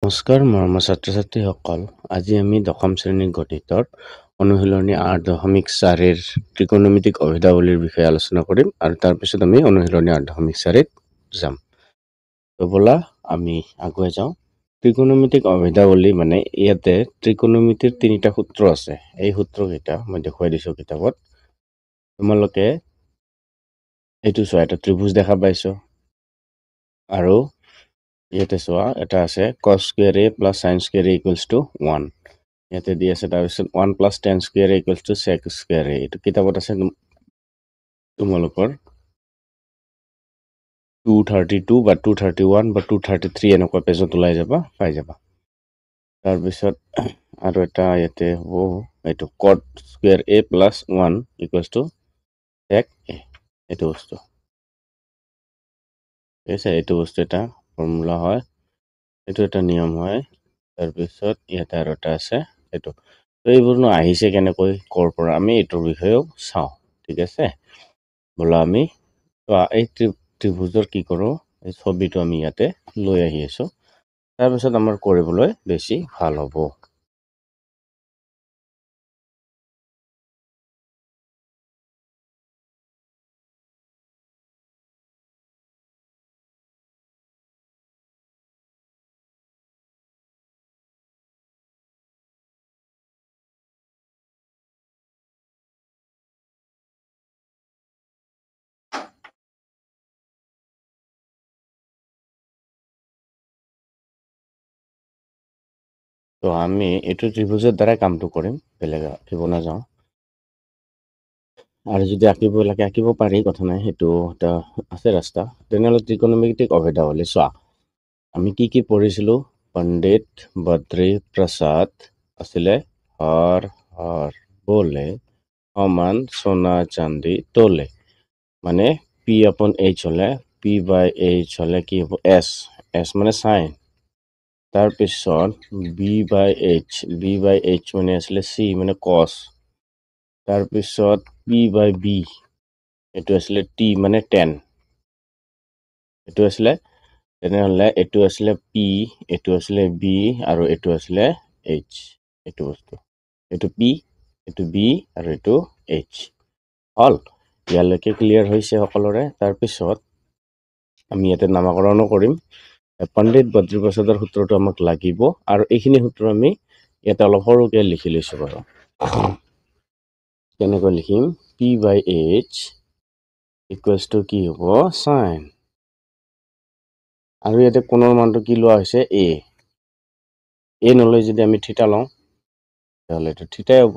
নমস্কাৰ মৰমৰ ছাত্ৰ-ছাত্ৰীসকল, আজি আমি দশম শ্ৰেণীৰ গণিতৰ অনুশীলনী 8.4ৰ ত্ৰিকোণমিতিক অভেদাৱলীৰ বিষয়ে আলোচনা কৰিম আৰু তাৰপিছত আমি অনুশীলনী 8.4ত যাম। তো ব'লা আমি আগুৱাই যাওঁ। ত্ৰিকোণমিতিক অভেদাৱলী মানে ইয়াতে ত্ৰিকোণমিতিৰ তিনিটা সূত্ৰ আছে। এই সূত্ৰকেইটা মই দেখুৱাই দিছোঁ কিতাপত। তোমালোকে এইটো চোৱা, এটা ত্ৰিভুজ দেখা পাইছো আৰু ইয়াতে চোৱা এটা আছে cos square a plus sin square a equals to 1. ইয়াতে দি আছে তাৰপিছত 1 plus tan square a equals to sec square a. এইটো কিতাপত আছে তোমালোকৰ 232 বা 231 বা 233 এনেকুৱা পেজত ওলাই যাবা, পাই যাবা। তাৰপিছত আৰু এটা ইয়াতে হ'ব এইটো cot square a plus 1 equals to sec a. এইটো বস্তু এইটো বস্তু এটা ফৰ্মুলা হয়, এইটো এটা নিয়ম হয়। তাৰপিছত ইয়াতে আৰু এটা আছে এইটো। তো এইবোৰনো আহিছে কেনেকৈ, ক'ৰ পৰা, আমি এইটোৰ বিষয়েও চাওঁ। ঠিক আছে, বোলা আমি এই ত্ৰিভুজৰ কি কৰোঁ, এই ছবিটো আমি ইয়াতে লৈ আহি আছোঁ। তাৰপিছত আমাৰ কৰিবলৈ বেছি ভাল হ'ব। তো আমি এইটো ত্ৰিভুজৰ দ্বাৰাই কামটো কৰিম, বেলেগ আঁকিব নাযাওঁ। আৰু যদি আঁকিব লাগে আঁকিব পাৰি, কথা নাই, সেইটো এটা আছে ৰাস্তা। তেনেহ'লে ত্ৰিকোণমিতিক অভেদাৱলী চোৱা, আমি কি পঢ়িছিলোঁ? পণ্ডিত বদ্ৰী প্ৰসাদ আছিলে হৰ হৰ বোলে সমান সোণা চান্দি তোলে। মানে P/H হ'লে P/H হ'লে কি হ'ব? S মানে চাইন। তাৰপিছত B/H মানে আছিলে C মানে কছ। তাৰপিছত P/B এইটো আছিলে T মানে টেন। এইটো আছিলে, তেনেহ'লে এইটো আছিলে P, এইটো আছিলে B আৰু এইটো আছিলে H। এইটো বস্তু, এইটো P, এইটো B আৰু এইটো H। হ'ল, ইয়ালৈকে ক্লিয়াৰ হৈছে সকলোৰে। তাৰপিছত আমি ইয়াতে নামাকৰণো কৰিম। পণ্ডিত বদ্ৰী প্ৰসাদৰ সূত্ৰটো আমাক লাগিব আৰু এইখিনি সূত্ৰ আমি ইয়াতে অলপ সৰুকৈ লিখি লৈছোঁ বাৰু। কেনেকৈ লিখিম? P/H ইকুৱেলছ টু কি হ'ব? চাইন। আৰু ইয়াতে কোণৰ মানটো কি লোৱা হৈছে? এ নলৈ যদি আমি থিতা লওঁ তেতিয়াহ'লে এইটো থিতাই হ'ব।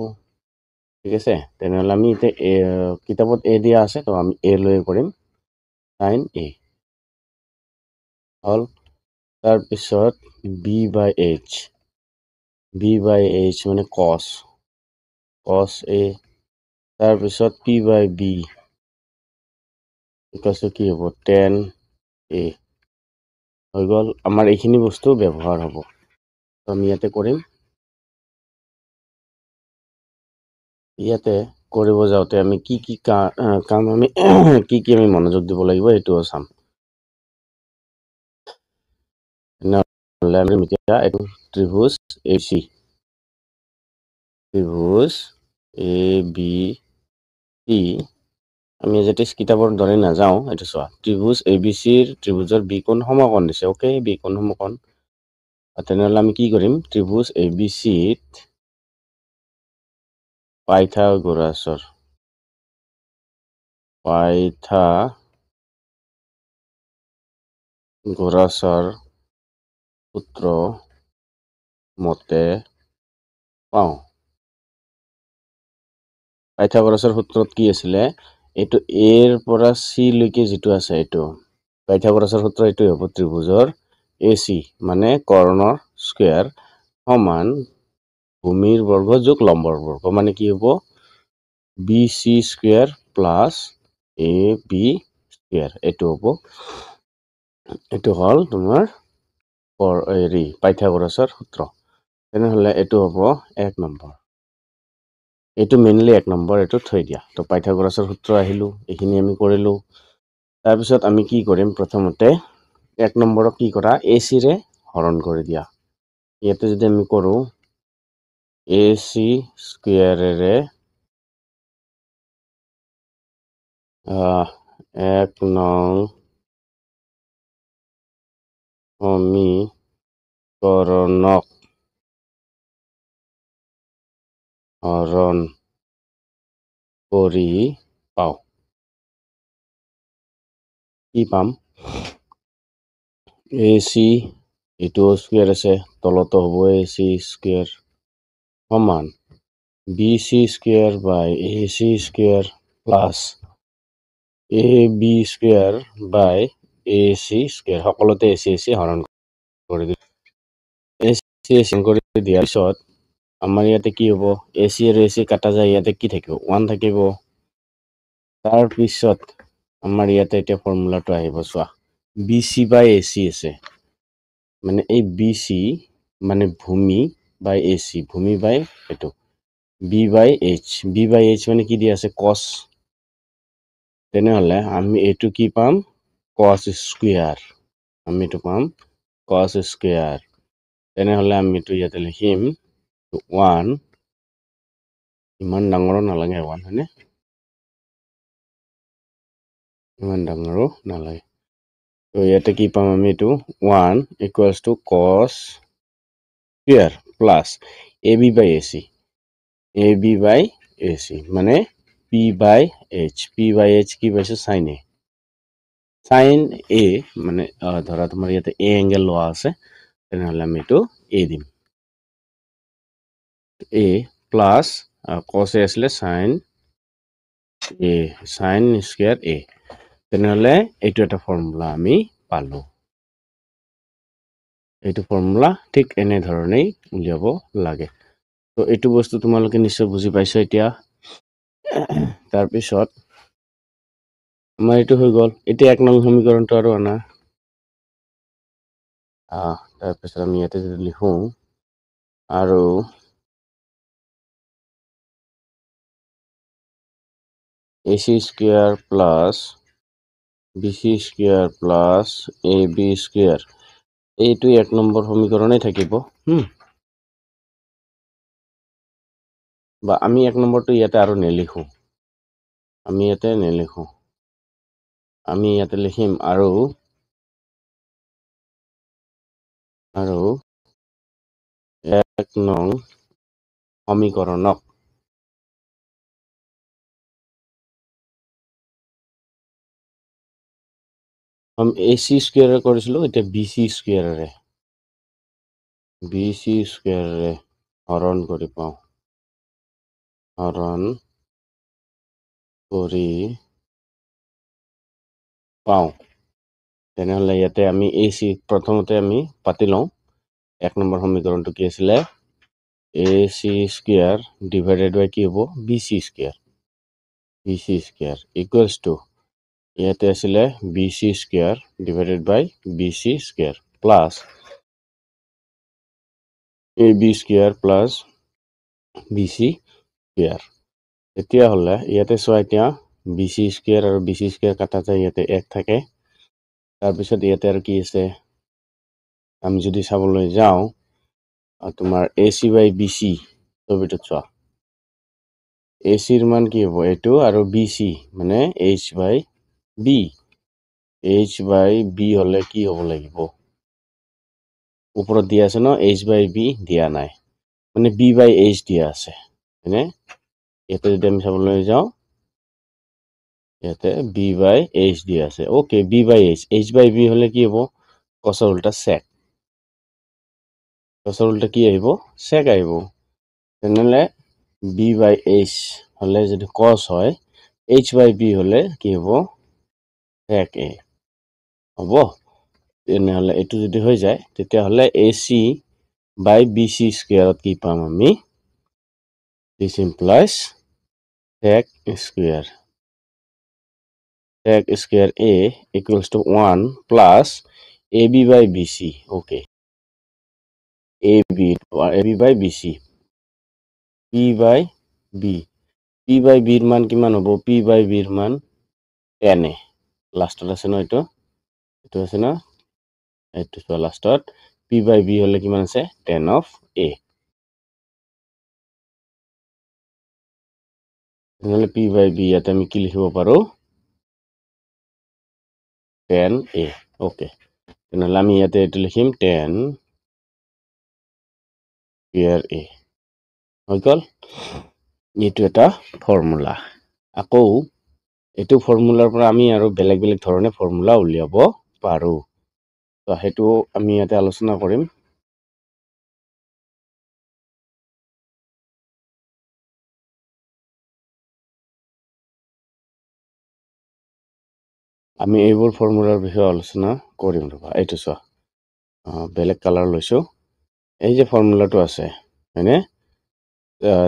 ঠিক আছে, তেনেহ'লে আমি এতিয়া কিতাপত এ দিয়া আছে, তো আমি এ লৈ কৰিম, চাইন এ। হ'ল, তাৰপিছত B/H মানে কছ এ। তাৰপিছত P/B কি হ'ব? টেন এ। হৈ গ'ল, আমাৰ এইখিনি বস্তু ব্যৱহাৰ হ'ব। আমি ইয়াতে কৰিম। ইয়াতে কৰিব যাওঁতে আমি কি কাম আমি আমি মনোযোগ দিব লাগিব এইটোও চাম। এইটো ত্ৰিভুজ AC, ত্ৰিভুজ ABC। আমি যদি কিতাপৰ দৰে নাযাওঁ, এইটো চোৱা, ত্ৰিভুজ ABCৰ ত্ৰিভুজৰ বিকোণ সমকোণ দিছে। অ'কে, বিকোণ সমকোণ। তেনেহ'লে আমি কি কৰিম? ত্ৰিভুজ ABCত পাইথাগোৰাছৰ সূত্ৰ মতে পাওঁ। পাইথাগোৰাছৰ সূত্ৰত কি আছিলে? এইটো এৰ পৰা চি লৈকে যিটো আছে, এইটো পাইথাগোৰাছৰ সূত্ৰ এইটোৱে হ'ব। ত্ৰিভুজৰ AC মানে কৰ্ণৰ স্কুৱেৰ সমান ভূমিৰ বৰ্গ যোগ লম্বৰ বৰ্গ, মানে কি হ'ব? BC square plus AB square. এইটো হ'ব, এইটো হ'ল তোমাৰ পাইথাগোৰাছৰ সূত্ৰ। তেনেহ'লে এইটো হ'ব 1 নম্বৰ। এইটো মেইনলি 1 নম্বৰ, এইটো থৈ দিয়া। তো পাইথাগোৰাছৰ সূত্ৰ আহিলোঁ, এইখিনি আমি কৰিলোঁ। তাৰপিছত আমি কি কৰিম? প্ৰথমতে 1 নম্বৰক কি কৰা? AC ৰে হৰণ কৰি দিয়া। ইয়াতে যদি আমি কৰোঁ AC স্কোয়াৰেৰে 1 নং সমীকৰণক হৰণ কৰি পাওঁ। কি পাম? AC এইটো স্কোয়ার আছে, তলতো হ'ব AC স্কোয়ার সমান BC square by AC square plus AB square by AC square, সকলোতে AC হৰণ কৰি দিওঁ। AC কৰি দিয়াৰ পিছত আমাৰ ইয়াতে কি হ'ব? AC আৰু AC কাটা যায়, ইয়াতে কি থাকিব? 1 থাকিব। তাৰ পিছত আমাৰ ইয়াতে এতিয়া ফৰ্মুলাটো আহিব, চোৱা BC বাই AC আছে, মানে এই BC মানে ভূমি বাই AC, ভূমি বাই এইটো B বাই H মানে কি দিয়া আছে? cos। তেনেহলে আমি এইটো কি পাম? cos square. আমি এইটো পাম cos স্কোয়ার। তেনেহলে আমি এইটো ইয়াতে লিখিম 1, ইমান ডাঙৰো নালাগে 1, হয়নে? ইমান ডাঙৰো নালাগে। তো ইয়াতে কি পাম আমি? এইটো 1 equals to cos square plus AB by AC মানে P বাই H কি পাইছো? sin A। sin A মানে ধৰা তোমাৰ ইয়াতে A এংগেল লোৱা আছে, তেনেহলে আমি এইটো A দিম। A প্লাস cos A আসলে sin স্কোয়ার A। তেনেহলে এইটো এটা ফৰ্মুলা আমি পালো। এইটো ফৰ্মুলা ঠিক এনে ধৰণেই উলিয়াব লাগে। তো এইটো বস্তু তোমালোকে নিশ্চয় বুজি পাইছো এতিয়া। তাৰপিছত আমাৰ এইটো হৈ গ'ল। এতিয়া 1 নং সমীকৰণটো আৰু আনা। তাৰপিছত আমি ইয়াতে যদি লিখো আৰু AC square plus BC square plus AB square, এইটো 1 নম্বৰ সমীকৰণে থাকিব। বা আমি 1 নম্বৰটো ইয়াতে আৰু নেলিখো, আমি ইয়াতে লিখিম আৰু 1 নং সমীকৰণক AC স্কোয়াৰে কৰিছিলো, এতিয়া BC স্কোয়াৰেৰে হৰণ কৰি পাওঁ, তেনেহলে ইয়াতে আমি AC প্ৰথমতে আমি পাতি লওঁ। 1 নম্বৰ সমীকৰণটো কি আছিলে? AC স্কোয়ার ডিভাইডেড বাই কি হ'ব? BC স্কোয়ার ইকুয়ালস টু ইয়াতে আছিলে BC স্কোয়ার ডিভাইডেড বাই BC square plus AB square plus BC square. এতিয়া হলে ইয়াতে চোৱা, এতিয়া BC স্কোয়াৰ আৰু BC স্কোয়াৰ কাটা যায়, ইয়াতে 1 থাকে। তাৰপিছত ইয়াতে আৰু কি আছে? আমি যদি চাবলৈ যাওঁ তোমাৰ AC বাই BC, ছবিটোত চোৱা ACৰ মান কি হ'ব? এইটো আৰু BC মানে H বাই B হলে কি হ'ব লাগিব? ওপৰত দিয়া আছে ন, H বাই B দিয়া নাই, মানে B বাই H দিয়া আছে, হয়নে? ইয়াতে যদি আমি চাবলৈ যাওঁ, ইয়াতে B বাই H দিয়া আছে। ওকে, B বাই H বাই B হলে কি হ'ব? কছৰ উল্টা sec, কি আহিব? sec আহিব। তেনেহলে B বাই H হলে যদি cos হয়, H বাই B হলে কি হ'ব? sec A হ'ব। তেনেহলে এইটো যদি হৈ যায়, তেতিয়াহলে AC বাই BC স্কোয়াৰত কি পাম আমি? This implies sec square A equals to 1 plus AB by BC. Okay, AB by BC, P by B ৰ মান কিমান হ'ব? P by B ৰ মান 10 লাষ্টত আছে ন, এইটো আছে ন, এইটো চোৱা লাষ্টত P বাই বি হলে কিমান আছে tan of a তেনেহলে p বাই b ইয়াতে আমি কি লিখিব পাৰো tan a ওকে তেনেহলে আমি ইয়াতে এটো লিখিম tan square a হৈ গল এইটো এটা ফৰ্মুলা আকৌ এইটো ফৰ্মুলাৰ পৰা আমি আৰু বেলেগ বেলেগ ধৰণে ফৰ্মুলা উলিয়াব পাৰো তো হেতু আমি ইয়াতে আলোচনা কৰিম আমি এইবোৰ ফৰ্মুলাৰ বিষয়ে আলোচনা কৰিম ৰবা এইটো চোৱা বেলেগ কালাৰ লৈছো এই যে ফৰ্মুলাটো আছে হয়নে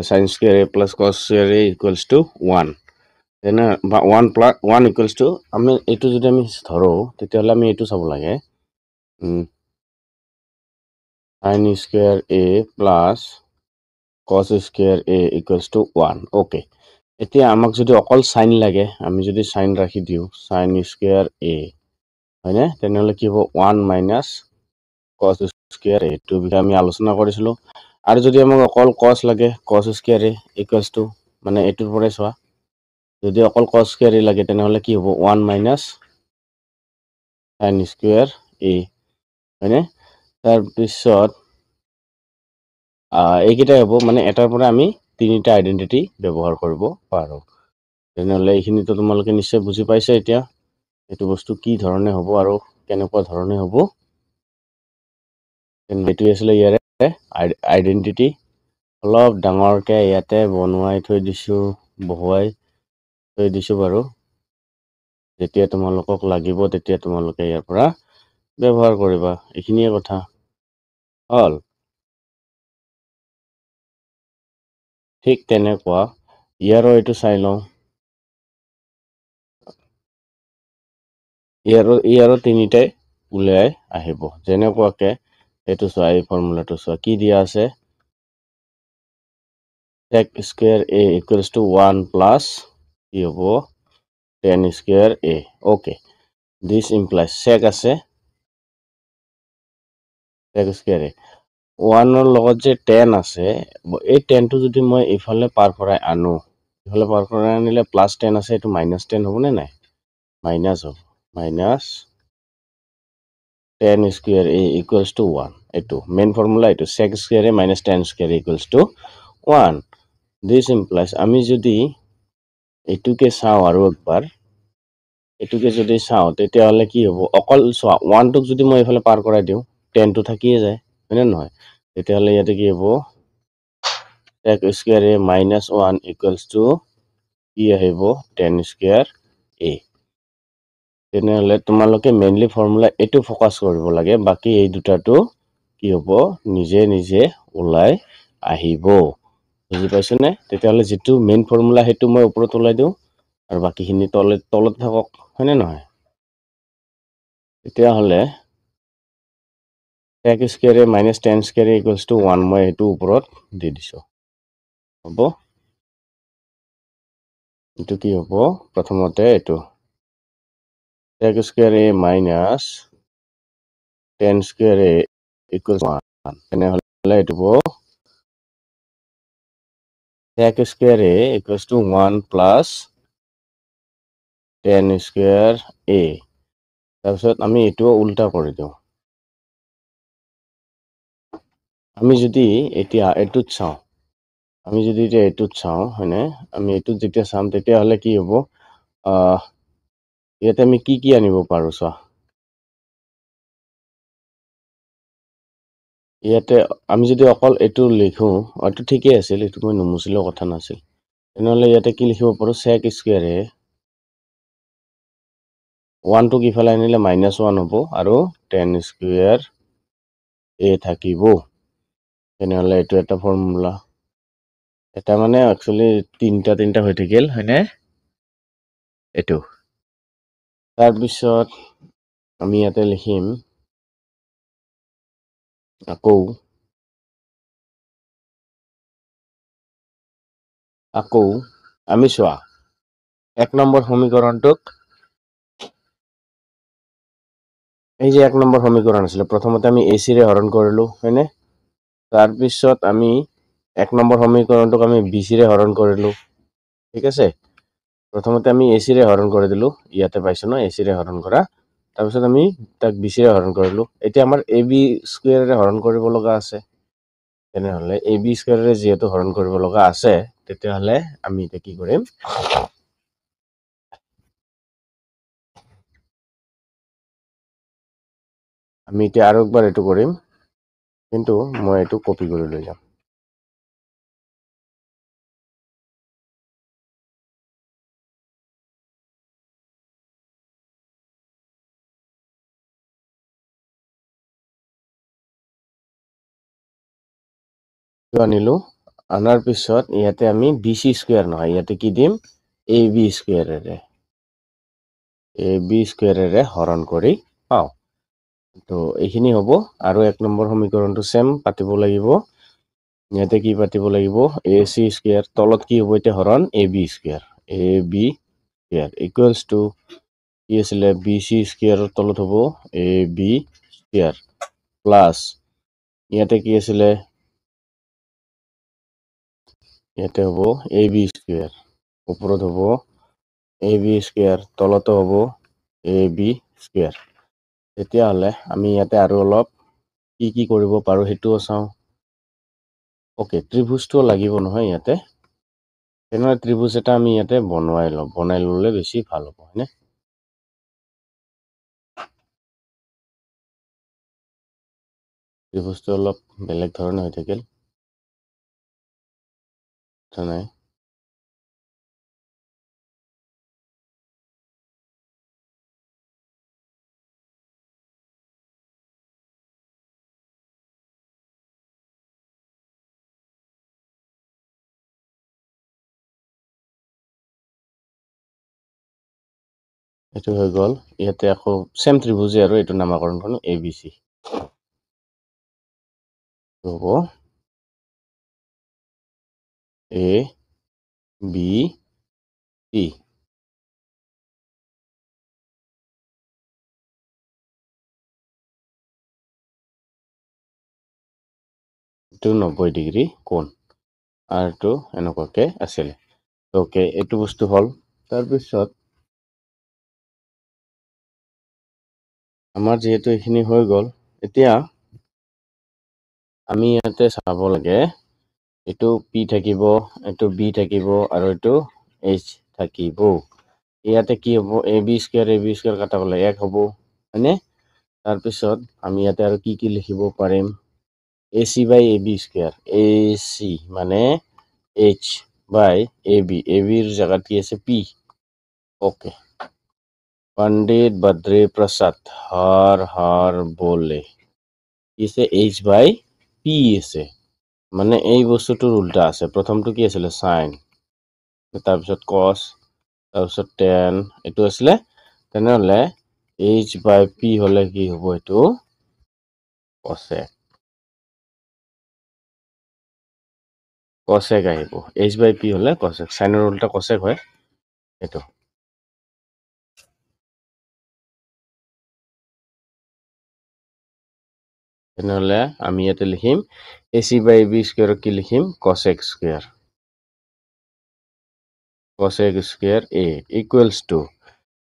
sin square a plus cos square a equals to 1 তেনে বা 1 plus 1 equals to আমি এইটো যদি আমি ধৰো তেতিয়াহলে আমি এইটো চাব লাগে sin square a plus cos square a equals to 1 okay এতিয়া আমাক যদি অকল সাইন লাগে আমি যদি সাইন ৰাখি দিও sin square a হয়নে তেনেহলে কি হ'ব 1 minus cos square a টো বিষয়ে আমি আলোচনা কৰিছিলো আৰু যদি আমাক অকল cos লাগে cos square a equals to মানে এটোৰ পৰে চোৱা যদি অকল cos square a লাগে তেনেহলে কি হ'ব 1 minus sin square a হয়নে তাৰ পিছত এইকেইটাই হ'ব মানে এটাৰ পৰা আমি তিনিটা আইডেন্টিটি ব্যৱহাৰ কৰিব পাৰো তেনেহলে এইখিনিতো তোমালোকে নিশ্চয় বুজি পাইছে এতিয়া এইটো বস্তু কি ধৰণে হ'ব আৰু কেনেকুৱা ধৰণে হ'ব এইটো আছিল ইয়াৰে আইডেন্টিটি অলপ ডাঙৰকে ইয়াতে বনোৱাই থৈ দিছো বহুৱাই থৈ দিছো বাৰু যেতিয়া তোমালোকক লাগিব তেতিয়া তোমালোকে ইয়াৰ পৰা ব্যৱহাৰ কৰিবা এইখিনিয়ে কথা হল ঠিক তেনেকুৱা ইয়াৰো এইটো চাই লওঁ ইয়াৰো তিনিটাই উলাই আহিব যেনেকুৱাকে এইটো চোৱা এই ফৰ্মুলাটো চোৱা কি দিয়া আছে sec square a equals to 1 plus কি হ'ব tan square a okay this implies sec আছে sec square a 1 ৰ লগত যে tan আছে এই tan টো যদি মই ইফালে পাৰ কৰাই আনো ইফালে পাৰ কৰাই আনিলে প্লাস 10 আছে এটো মাইনাস 10 হ'ব নে নাই মাইনাস হ'ব minus tan square a equals to 1 এটো মেইন ফর্মুলা এটো sec square a minus tan square a equals to 1 this implies আমি যদি এটুকে চাও আৰু একবাৰ এটুকে যদি চাও তেতিয়া হলে কি হ'ব অকল 1 টুক যদি মই ইফালে পাৰ কৰাই দিও 10 টো থাকিয়ে যায় হয়নে নহয় তেতিয়া হলে ইয়াতে কি হ'ব sec square a minus 1 equals to কি আহিব tan square a তেনেহলে তোমালোকে মেইনলি ফৰ্মুলা এটো ফোকাস কৰিব লাগে বাকি এই দুটাটো কি হ'ব নিজে নিজে ওলাই আহিব বুজি পাইছনে তেতিয়াহলে যেটো মেইন ফৰ্মুলা হেতু মই ওপৰত ওলাই দিও আৰু বাকিখিনি তলত থাকক হয়নে নহয় তেতিয়াহলে sec square a minus tan square a equals to 1 মই এটো ওপৰত দি দিছো হ'ব এটো কি হ'ব প্ৰথমতে এটো sec square a minus tan square a equals 1 তেনেহলে এটো হ'ব sec square a equals to 1 plus tan square a তাৰপিছত আমি এটো উল্টা কৰি দিও আমি যদি এতিয়া এটুত চাও আমি যদি এতিয়া এটুত চাও হয়নে আমি এটুত যেতিয়া চাম তেতিয়া হলে কি হ'ব ইয়াতে আমি কি আনিব পাৰো চোৱা ইয়াতে আমি যদি অকল এটু লিখো এটু ঠিকই আছিল এটু মই নমুছিলো কথা নাছিল তেনেহলে ইয়াতে কি লিখিব পাৰো sec square a 1 টু কিফালে আনিলে -1 হ'ব আৰু tan square a থাকিব তেনেহলে এটো এটা ফৰ্মুলা এটা মানে একচুয়ালি তিনটা হৈ থাকিল হয়নে এটো তাৰ পিছত আমি ইয়াতে লিখিম আকৌ আমি চোৱা এক নম্বৰ সমীকৰণটোক এই যে 1 নম্বৰ সমীকৰণ আছিল, প্ৰথমতে আমি AC ৰে হৰণ কৰিলো, হয়নে? তাৰপিছত আমি 1 নম্বৰ সমীকৰণটোক আমি BC ৰে হৰণ কৰিলো, ঠিক আছে? প্ৰথমতে আমি AC ৰে হৰণ কৰি দিলো, ইয়াতে পাইছো ন AC ৰে হৰণ কৰা। তাৰপিছত আমি তাক BC ৰে হৰণ কৰিলো। এতিয়া আমাৰ AB স্কুৱেৰেৰে হৰণ কৰিব লগা আছে। তেনেহ'লে AB স্কুৱেৰেৰে যিহেতু হৰণ কৰিব লগা আছে, তেতিয়াহ'লে আমি এতিয়া কি কৰিম? আমি এতিয়া আৰু একবাৰ এইটো কৰিম, কিন্তু মই এইটো কপি কৰি লৈ যাম। আনিলো, আনাৰ পিছত ইয়াতে আমি BC স্কুৱেৰ নহয়, ইয়াতে কি দিম? AB স্কুৱেৰেৰে। AB স্কুৱেৰেৰে হৰণ কৰি পাওঁ। তো এইখিনি হ'ব। আৰু 1 নম্বৰ সমীকৰণটো চেম পাতিব লাগিব। ইয়াতে কি পাতিব লাগিব? AC স্কুৱেৰ, তলত কি হ'ব এতিয়া হৰণ? AB square. AB square equals to কি আছিলে? BC স্কুৱেৰৰ তলত হ'ব AB স্কুৱেৰ প্লাছ ইয়াতে কি আছিলে? ইয়াতে হ'ব AB স্কুৱেৰ, ওপৰত হ'ব AB স্কুৱেৰ, তলতো হ'ব AB স্কুৱেৰ। তেতিয়াহ'লে আমি ইয়াতে আৰু অলপ কি কৰিব পাৰো সেইটোও চাওঁ। ওকে, ত্ৰিভুজটো লাগিব নহয় ইয়াতে। তেনেহ'লে ত্ৰিভুজ এটা আমি ইয়াতে বনাই ল'লে বেছি ভাল হ'ব, হয়নে? ত্ৰিভুজটো অলপ বেলেগ ধৰণে হৈ থাকিল, নাই? এইটো হৈ গ'ল। ইয়াতে আকৌ চেম ত্ৰিভুজে আৰু এইটো নামাকৰণ কৰিম ABC। হ'ব ABC। এইটো 90 ডিগ্ৰী কোণ, আৰু এইটো এনেকুৱাকে আছিলে। ওকে, এইটো বস্তু হ'ল। তাৰপিছত আমাৰ যিহেতু এইখিনি হৈ গ'ল, এতিয়া আমি ইয়াতে চাব লাগে, এইটো P থাকিব, এইটো B থাকিব, আৰু এইটো H থাকিব। ইয়াতে কি হ'ব? AB স্কুৱেৰ কাটা গ'লে 1 হ'ব, হয়নে? তাৰপিছত আমি ইয়াতে আৰু কি লিখিব পাৰিম? AC বাই AB স্কুৱেৰ, AC মানে H বাই AB, ABৰ জেগাত কি আছে? P। ওকে, পণ্ডিত বদ্ৰী প্ৰসাদ হৰ বলে, কি আছে? H বাই P আছে, মানে এই বস্তুটোৰ উল্টা আছে। প্ৰথমটো কি আছিলে? সাইন, তাৰপিছত কছ, তাৰপিছত টেন, এইটো আছিলে। তেনেহ'লে H বাই P হ'লে কি হ'ব? এইটো কছেক। কছেক আহিব। H বাই P হ'লে কছেক, সাইনৰ উল্টা কছেক হয় এইটো। তেনেহ'লে আমি ইয়াতে লিখিম AC বাই AB স্কুৱেৰক কি লিখিম? কছেক square. cosec square A equals to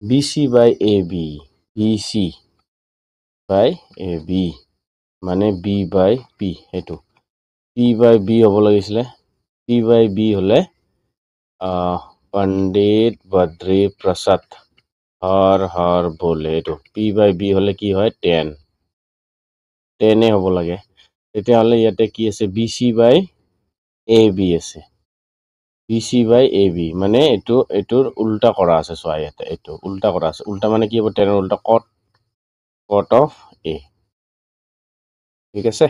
BC by AB, BC by AB মানে B by P, সেইটো P by B হ'ব লাগিছিলে। P by B হ'লে পণ্ডিত বদ্ৰী প্ৰসাদ হৰ বলে, এইটো P by B হ'লে কি হয়? 10 হ'ব লাগে। তেতিয়াহ'লে ইয়াতে কি আছে? BC by AB আছে। BC by AB মানে এইটোৰ উল্টা কৰা আছে। চোৱা, ইয়াতে এইটো উল্টা কৰা আছে। উল্টা মানে কি হ'ব? 10 উল্টা কট অফ A, ঠিক আছে?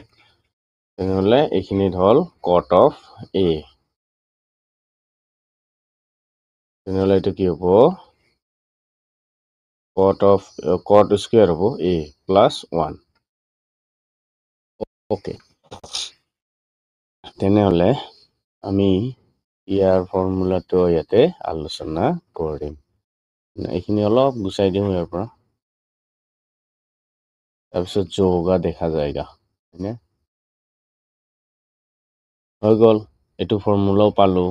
তেনেহ'লে এইখিনিত হ'ল কট অফ A। তেনেহ'লে এইটো কি হ'ব? কট স্কুৱেৰ হ'ব A প্লাছ 1। ওকে, তেনেহ'লে আমি ইয়াৰ ফৰ্মুলাটো ইয়াতে আলোচনা কৰিম। এইখিনি অলপ গুচাই দিওঁ ইয়াৰ পৰা। তাৰপিছত যোগা দেখা যায়গা হয়নে হৈ গ'ল এইটো ফৰ্মুলাও পালো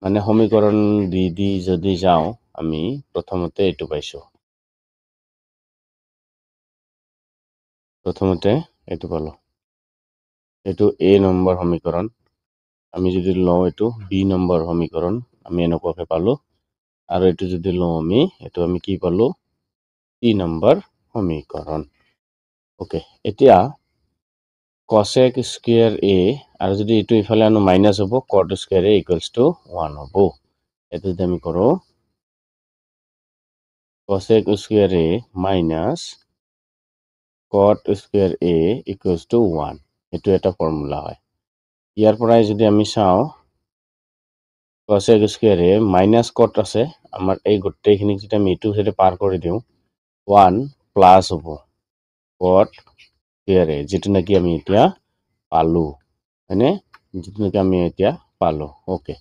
মানে সমীকৰণ দি যদি যাওঁ আমি প্ৰথমতে এইটো পাইছো প্ৰথমতে এইটো পালো এইটো এ নম্বৰ সমীকৰণ আমি যদি লওঁ এইটো বি নম্বৰ সমীকৰণ আমি এনেকুৱাকে পালো আৰু এইটো যদি লওঁ এইটো আমি কি পালো টি নম্বৰ সমীকৰণ ওকে এতিয়া cosec স্কয়াৰ a আৰু যদি এইটো ইফালে আনো মাইনাস হ'ব cot square a equals to 1 হ'ব এটো যদি আমি করো cosec square a minus cot square a equals to 1 এটো এটা ফর্মুলা হয় ইয়াৰ পৰাই যদি আমি চাওঁ cosec square a minus cot আছে আমাৰ এই গোটেইখিনি যদি আমি ইটো সাইডে পাৰ কৰি দিওঁ 1 প্লাস হ'ব cot স্কয়ার a যেটো নাকি আমি এতিয়া পালো হয়নে যেটো নাকি আমি এতিয়া পালো ওকে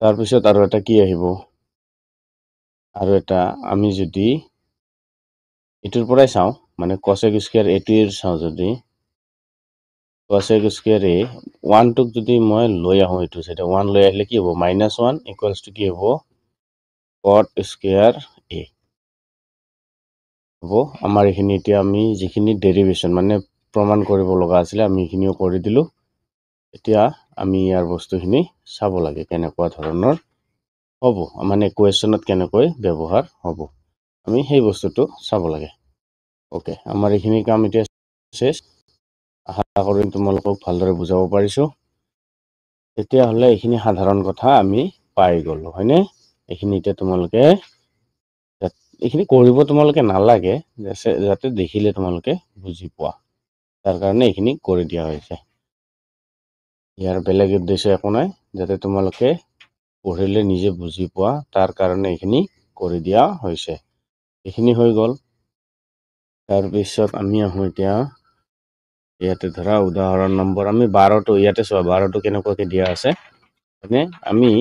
তাৰপিছত আৰু এটা কি আহিব আৰু এটা আমি যদি ইটোৰ পৰাই চাওঁ মানে cosec স্কয়াৰ a টোৰ চাওঁ যদি cosec স্কয়াৰ a 1 টোক যদি মই লৈ আহো ইটো সাইডে 1 লৈ আহিলে কি হ'ব -1 ইকুয়ালস টু কি হ'ব cot স্কয়াৰ a হ'ব আমাৰ এখিনি এতিয়া আমি যিখিনি ডেৰিভেশন মানে প্ৰমাণ কৰিব লগা আছিল আমি এখিনিও কৰি দিলো এতিয়া আমি ইয়াৰ বস্তুখিনি চাব লাগে কেনেকুৱা ধৰণৰ হ'ব মানে কোৱেশ্চনত কেনেকৈ ব্যৱহাৰ হ'ব আমি সেই বস্তুটো চাব লাগে ওকে আমাৰ এখিনি কাম এতিয়া শেষ আশা কৰিম তোমালোকক ভালদৰে বুজাব পাৰিছো এতিয়া হলে এখিনি সাধাৰণ কথা আমি পাই গলো হয়নে এখিনি এতিয়া তোমালোকে এখিনি কৰিব তোমালোকে নালাগে যাতে দেখিলে তোমালোকে বুজি পোৱা তাৰ কাৰণে এখিনি কৰি দিয়া হৈছে ইয়াৰ বেলেগ উদ্দেশ্য একো নাই যাতে তোমালোকে পঢ়িলে নিজে বুজি পোৱা তাৰ কাৰণে এখিনি কৰি দিয়া হৈছে এখিনি হৈ গ'ল তাৰ পিছত আমি আহো এতিয়া ইয়াতে ধৰা উদাহৰণ নম্বৰ আমি 12 টো ইয়াতে চোৱা 12 টো কেনেকুৱাকে দিয়া আছে মানে আমি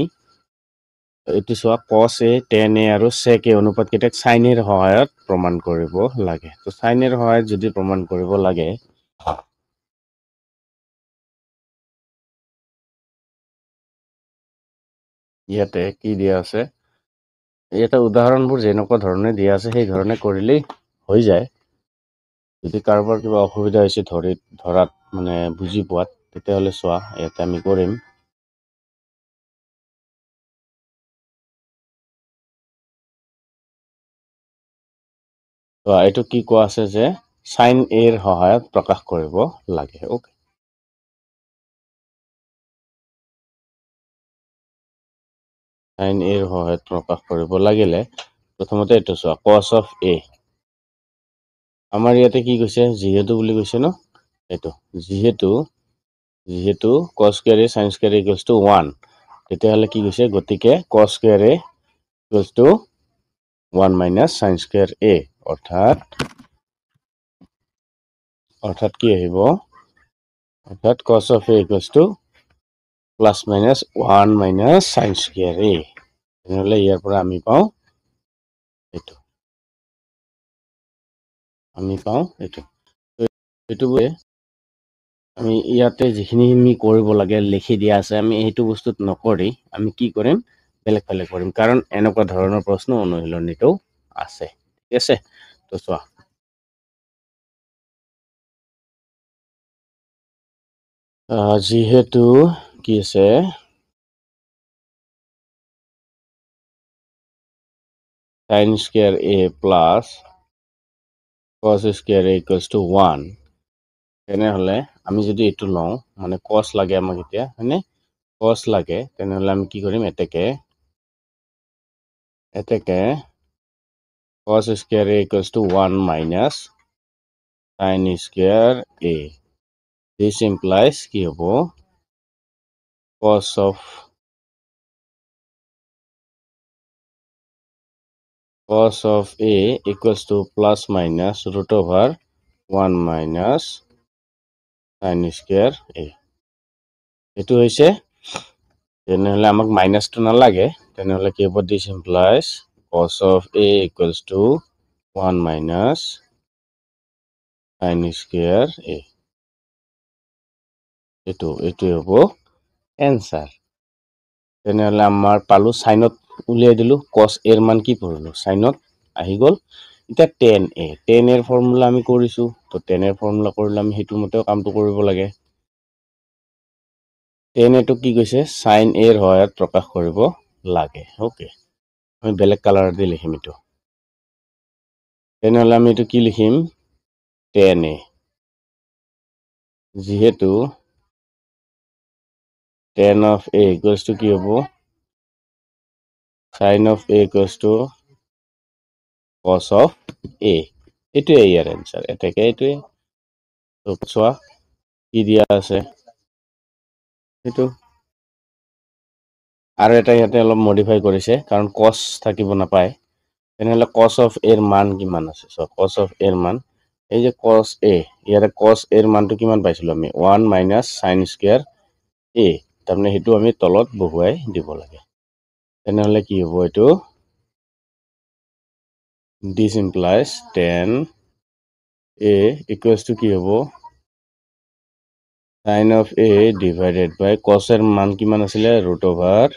এইটো চোৱা cos a tan a আৰু sec a অনুপাত কেইটাক sin a ৰ সহায়ত প্ৰমাণ কৰিব লাগে তো sin a ৰ সহায়ত যদি প্ৰমাণ কৰিব লাগে ইয়াতে কি দিয়া আছে এটা উদাহৰণবোৰ যেনেকুৱা ধৰণে দিয়া আছে সেই ধৰণে কৰিলেই হৈ যায় যদি কাৰোবাৰ কিবা অসুবিধা হৈছে ধৰাত মানে বুজি পোৱাত তেতিয়াহলে চোৱা ইয়াতে আমি কৰিম তো এইটো কি কোৱা আছে যে sin a ৰ সহায়ত প্ৰকাশ কৰিব লাগে ওকে sin a ৰ সহায়ত প্ৰকাশ কৰিব লাগিলে প্ৰথমতে এইটো চোৱা cos of a আমাৰ ইয়াতে কি কৈছে যিহেতু বুলি কৈছে ন এইটো যিহেতু cos square a sin square a equals to 1 তেতিয়াহলে কি কৈছে গতিকে cos square a equals to 1 minus sin square a অৰ্থাৎ কি আহিব অৰ্থাৎ cos of a equals to plus minus 1 minus sin square a তেনেহলে ইয়াৰ পৰা আমি পাওঁ এইটো আমি ইয়াতে যিখিনি আমি কৰিব লাগে লিখি দিয়া আছে আমি এইটো বস্তুত নকৰি আমি কি কৰিম বেলেগ বেলেগ কৰিম কাৰণ এনেকুৱা ধৰণৰ প্ৰশ্ন অনুশীলনীটো আছে ঠিক আছে তো চোৱা যিহেতু কি আছে sin square a plus cos square a equals to 1 তেনেহলে আমি যদি এটো লওঁ মানে cos লাগে আমাক এতিয়া হয়নে cos লাগে তেনেহলে আমি কি কৰিম এটাকে cos square a equals to 1 minus sin square a this implies কি হ'ব cos of a equals to plus minus root over 1 minus sin square a এটো হৈছে তেনেহলে আমাক মাইনাস টো নালাগে তেনেহলে কি হ'ব this implies cos of a equals to 1 minus sin square a এইটোৱে হ'ব এনসাৰ তেনেহলে আমাৰ পালো সাইনত উলিয়াই দিলো cos a ৰ মান কি কৰিলো সাইনত আহি গল এটা tan a এৰ ফৰ্মুলা আমি কৰিছো তো tan এৰ ফৰ্মুলা কৰিলে আমি হেতু মতে কামটো কৰিব লাগে tan এটো কি কৈছে sin a ৰ সহায়ত প্ৰকাশ কৰিব লাগে ওকে আমি বেলেগ কালাৰ দি লিখিম এটো তেনেহলে আমি এটো কি লিখিম tan a যেহেতু tan of a equals to কি হ'ব sin of a equals to cos of a এটোৱে ইয়াৰ আনসাৰ এটাকে এটোৱে তো চোৱা কি দিয়া আছে এটো আৰু এটা ইয়াতে অলপ মডিফাই কৰিছে কাৰণ cos থাকিব নাপায় তেনেহলে cos of a ৰ মান কিমান আছে সো cos of a ৰ মান এই যে cos a ইয়াৰে cos a ৰ মানটো কিমান পাইছিলো আমি 1 মাইনাস sin স্কয়াৰ a তাৰমানে হেতু আমি তলত বহুৱাই দিব লাগে তেনেহলে কি হ'ব এটো this implies tan a equals to কি হ'ব sin of a divided by cos এর মান কিমান আছিল root over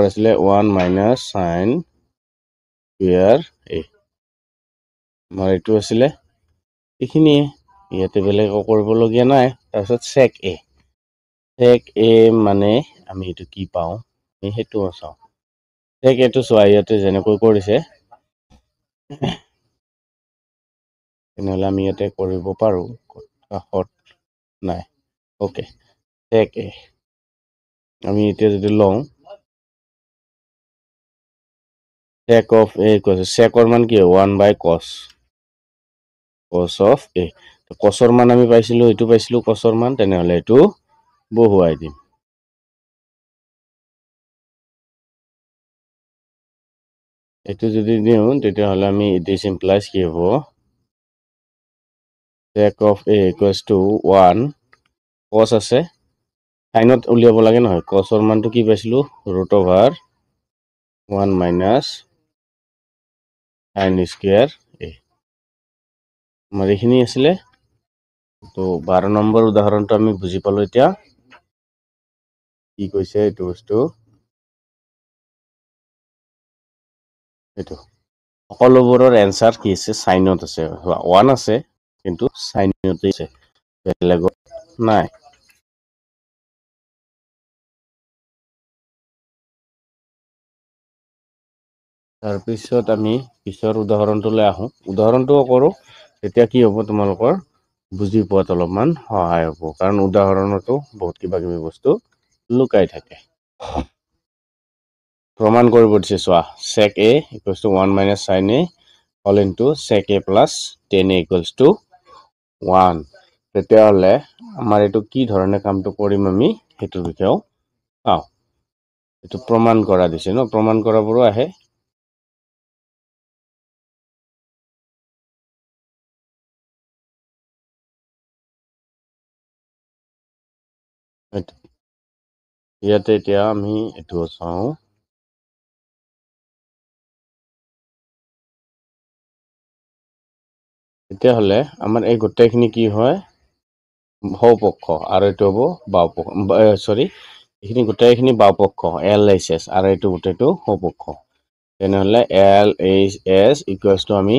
আছিল 1 minus sin square a আমাৰ এইটো আছিল এইখিনিয়ে ইয়াতে বেলেগ কৰিবলগীয়া নাই তাৰপিছত sec a মানে আমি এইটো কি পাওঁ আমি হেতু চাওঁ sec a টো চোৱা ইয়াতে যেনেকৈ কৰিছে তেনেহলে আমি ইয়াতে কৰিব পাৰো কাষত নাই ওকে sec a আমি এতিয়া যদি লওঁ sec of a sec ৰ মান কি 1 by cos of a cos ৰ মান আমি পাইছিলো এটো পাইছিলো cos ৰ মান তেনেহলে এটো বহুৱাই দিম এটো যদি দিও তেতিয়াহলে আমি this implies কি হ'ব sec of a equals to 1 cos আছে সাইনত উলিয়াব লাগে নহয় cos ৰ মানটো কি পাইছিলো root over 1 minus sin square a আমাৰ এইখিনি আছিলে তো 12 নম্বৰ উদাহৰণটো আমি বুজি পালো এতিয়া কি কৈছে এইটো বস্তু এইটো সকলোবোৰৰ এনসাৰ কি আছে সাইনত আছে 1 আছে কিন্তু সাইনতে আছে বেলেগত নাই তাৰ পিছত আমি পিছৰ উদাহৰণটোলৈ আহো উদাহৰণটো কৰো তেতিয়া কি হ'ব তোমালোকৰ বুজি পোৱাত অলপমান সহায় হ'ব কাৰণ উদাহৰণতো বহুত কিবা কিবি বস্তু লুকাই থাকে প্ৰমাণ কৰিব দিছে চোৱা sec a equals to 1 minus sin a all into sec a plus tan a equals to 1 তেতিয়াহলে আমাৰ এটো কি ধৰণে কামটো কৰিম আমি হেতু বিষয়েও চাও এটো প্ৰমাণ কৰা দিছে ন প্ৰমাণ কৰাবোৰো আহে ইয়াতে এতিয়া আমি এটো চাও এতিয়া হলে আমাৰ এই গোটেইখিনি কি হয় বাওপক্ষ আৰু এটো হ'ব বাওপক্ষ সৰি এইখিনি গোটেইখিনি বাওপক্ষ LHS আৰু এটো গোটেইটো সপক্ষ তেনেহলে LHS ইকুৱেলছ টু আমি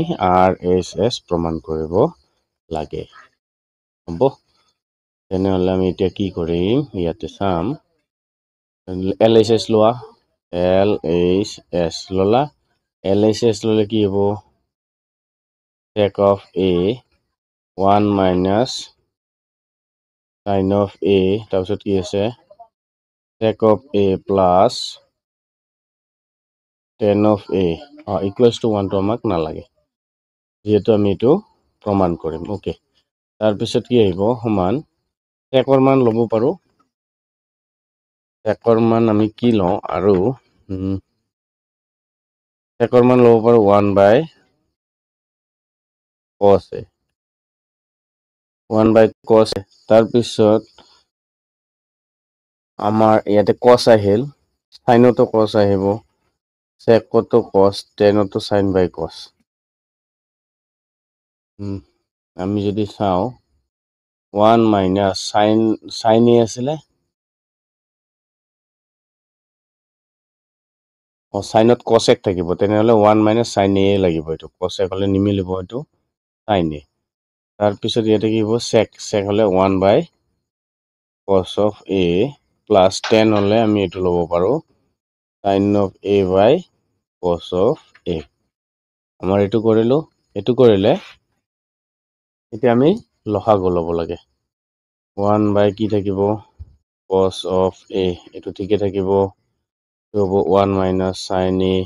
RHS প্ৰমাণ কৰিব লাগে হ'ব তেনেহলে আমি এতিয়া কি কৰিম ইয়াতে চাম LHS লোৱা LHS ললা LHS ললে কি হ'ব sec of a 1 minus sin of a তাৰপিছত কি আছে sec of a plus tan of a equals to 1 টো আমাক নালাগে যেহেতু আমি এটো প্ৰমাণ কৰিম ওকে তাৰ পিছত কি আহিব সমান sec ৰ মান লব পাৰো sec ৰ মান আমি কি লওঁ আৰু sec ৰ মান লব পাৰো 1 by cos a 1 by cos a তাৰ পিছত আমাৰ ইয়াতে cos আহিল sin তো cos আহিব sec তো cos tan তো sin by cos আমি যদি চাওঁ 1 মাইনাছ চাইন এ আছিলে চাইনত কচেক থাকিব তেনেহ'লে 1 মাইনাছ চাইন এ লাগিব এইটো কচেক হ'লে নিমিলিব এইটো চাইন এ তাৰপিছত ইয়াতে কি হ'ব চেক হ'লে 1 by cos of A plus 10 হ'লে আমি এইটো ল'ব পাৰোঁ sin of A by cos of A আমাৰ এইটো কৰিলে এতিয়া আমি লসাগু ল'ব লাগে 1 বাই কি থাকিব cos অফ এ এইটো ঠিকে থাকিব হ'ব 1 মাইনাছ চাইন এ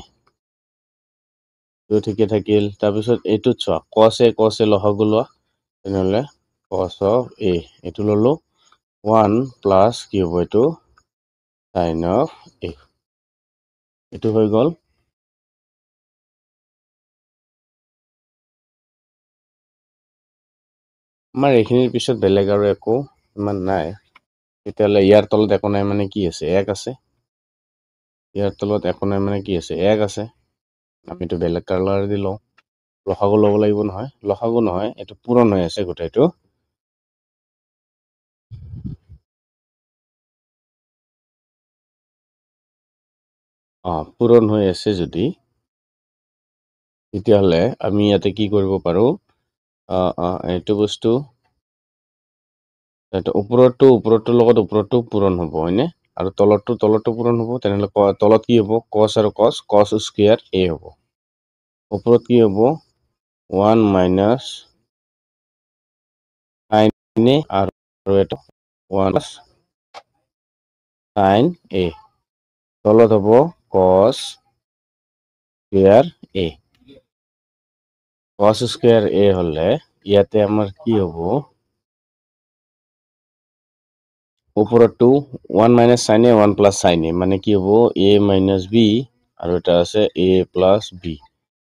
এইটো ঠিকে থাকিল তাৰপিছত এইটোত চোৱা cos এ লসাগু লোৱা তেনেহ'লে cos অফ এ এইটো ল'লোঁ 1 প্লাছ কি হ'ব এইটো sin অফ এ এইটো হৈ গ'ল আমাৰ এইখিনিৰ পিছত বেলেগ আৰু একো ইমান নাই তেতিয়াহ'লে ইয়াৰ তলত একো নাই মানে কি আছে 1 আছে ইয়াৰ তলত একো নাই মানে কি আছে 1 আছে আমিতো বেলেগ কালাৰ দি লওঁ লসাগু ল'ব লাগিব নহয় লসাগু নহয় এইটো পূৰণ হৈ আছে গোটেইটো পূৰণ হৈ আছে যদি তেতিয়াহ'লে আমি ইয়াতে কি কৰিব পাৰোঁ এইটো বস্তু ওপৰটোৰ লগত ওপৰতো পূৰণ হ'ব হয়নে আৰু তলতো পূৰণ হ'ব তেনেহ'লে তলত কি হ'ব cos আৰু cos স্কুৱেৰ এ হ'ব ওপৰত কি হ'ব 1 মাইনাছ sin এ আৰু এটা 1 sin এ তলত হ'ব cos স্কুৱেৰ এ cos স্কুৱেৰ এ হ'লে ইয়াতে আমাৰ কি হ'ব ওপৰতটো 1 মাইনাছ sin এ 1 প্লাছ sin এ মানে কি হ'ব a মাইনাছ b আৰু এটা আছে a প্লাছ b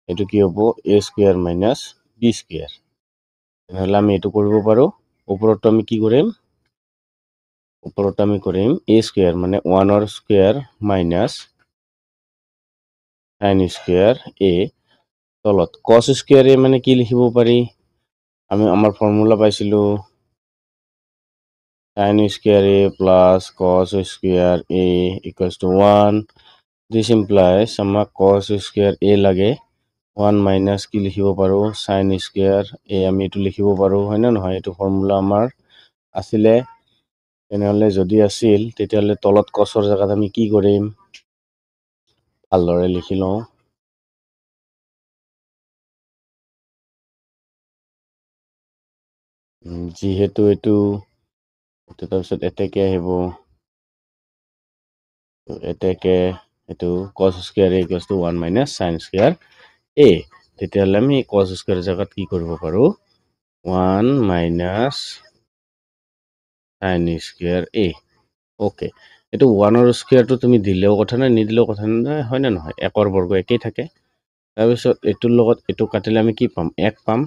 এইটো কি হ'ব a square minus b square তেনেহ'লে আমি এইটো কৰিব পাৰোঁ ওপৰতটো আমি কি কৰিম ওপৰত আমি কৰিম a স্কুৱেৰ মানে 1ৰ square minus sin square a তলত cos স্কুৱেৰ এ মানে কি লিখিব পাৰি আমি আমাৰ ফৰ্মুলা পাইছিলোঁ sin square A plus cos square A equals to 1 this implies আমাক cos স্কুৱেৰ এ লাগে 1 মাইনাছ কি লিখিব পাৰোঁ sin স্কুৱেৰ এ আমি এইটো লিখিব পাৰোঁ হয়নে নহয় এইটো ফৰ্মুলা আমাৰ আছিলে তেনেহ'লে যদি আছিল তেতিয়াহ'লে তলত cosৰ জেগাত আমি কি কৰিম ভালদৰে লিখি লওঁ যিহেতু এইটো তাৰপিছত এতেকে আহিব এতেকে এইটো cos square A equals to 1 minus sin square A তেতিয়াহ'লে আমি cos স্কুৱেৰ জেগাত কি কৰিব পাৰোঁ 1 minus sin square A okay এইটো 1ৰ স্কুৱেৰটো তুমি দিলেও কথা নাই নিদিলেও কথা নাই হয় নে নহয় 1ৰ বৰ্গ একেই থাকে তাৰপিছত এইটোৰ লগত এইটো কাটিলে আমি কি পাম 1 পাম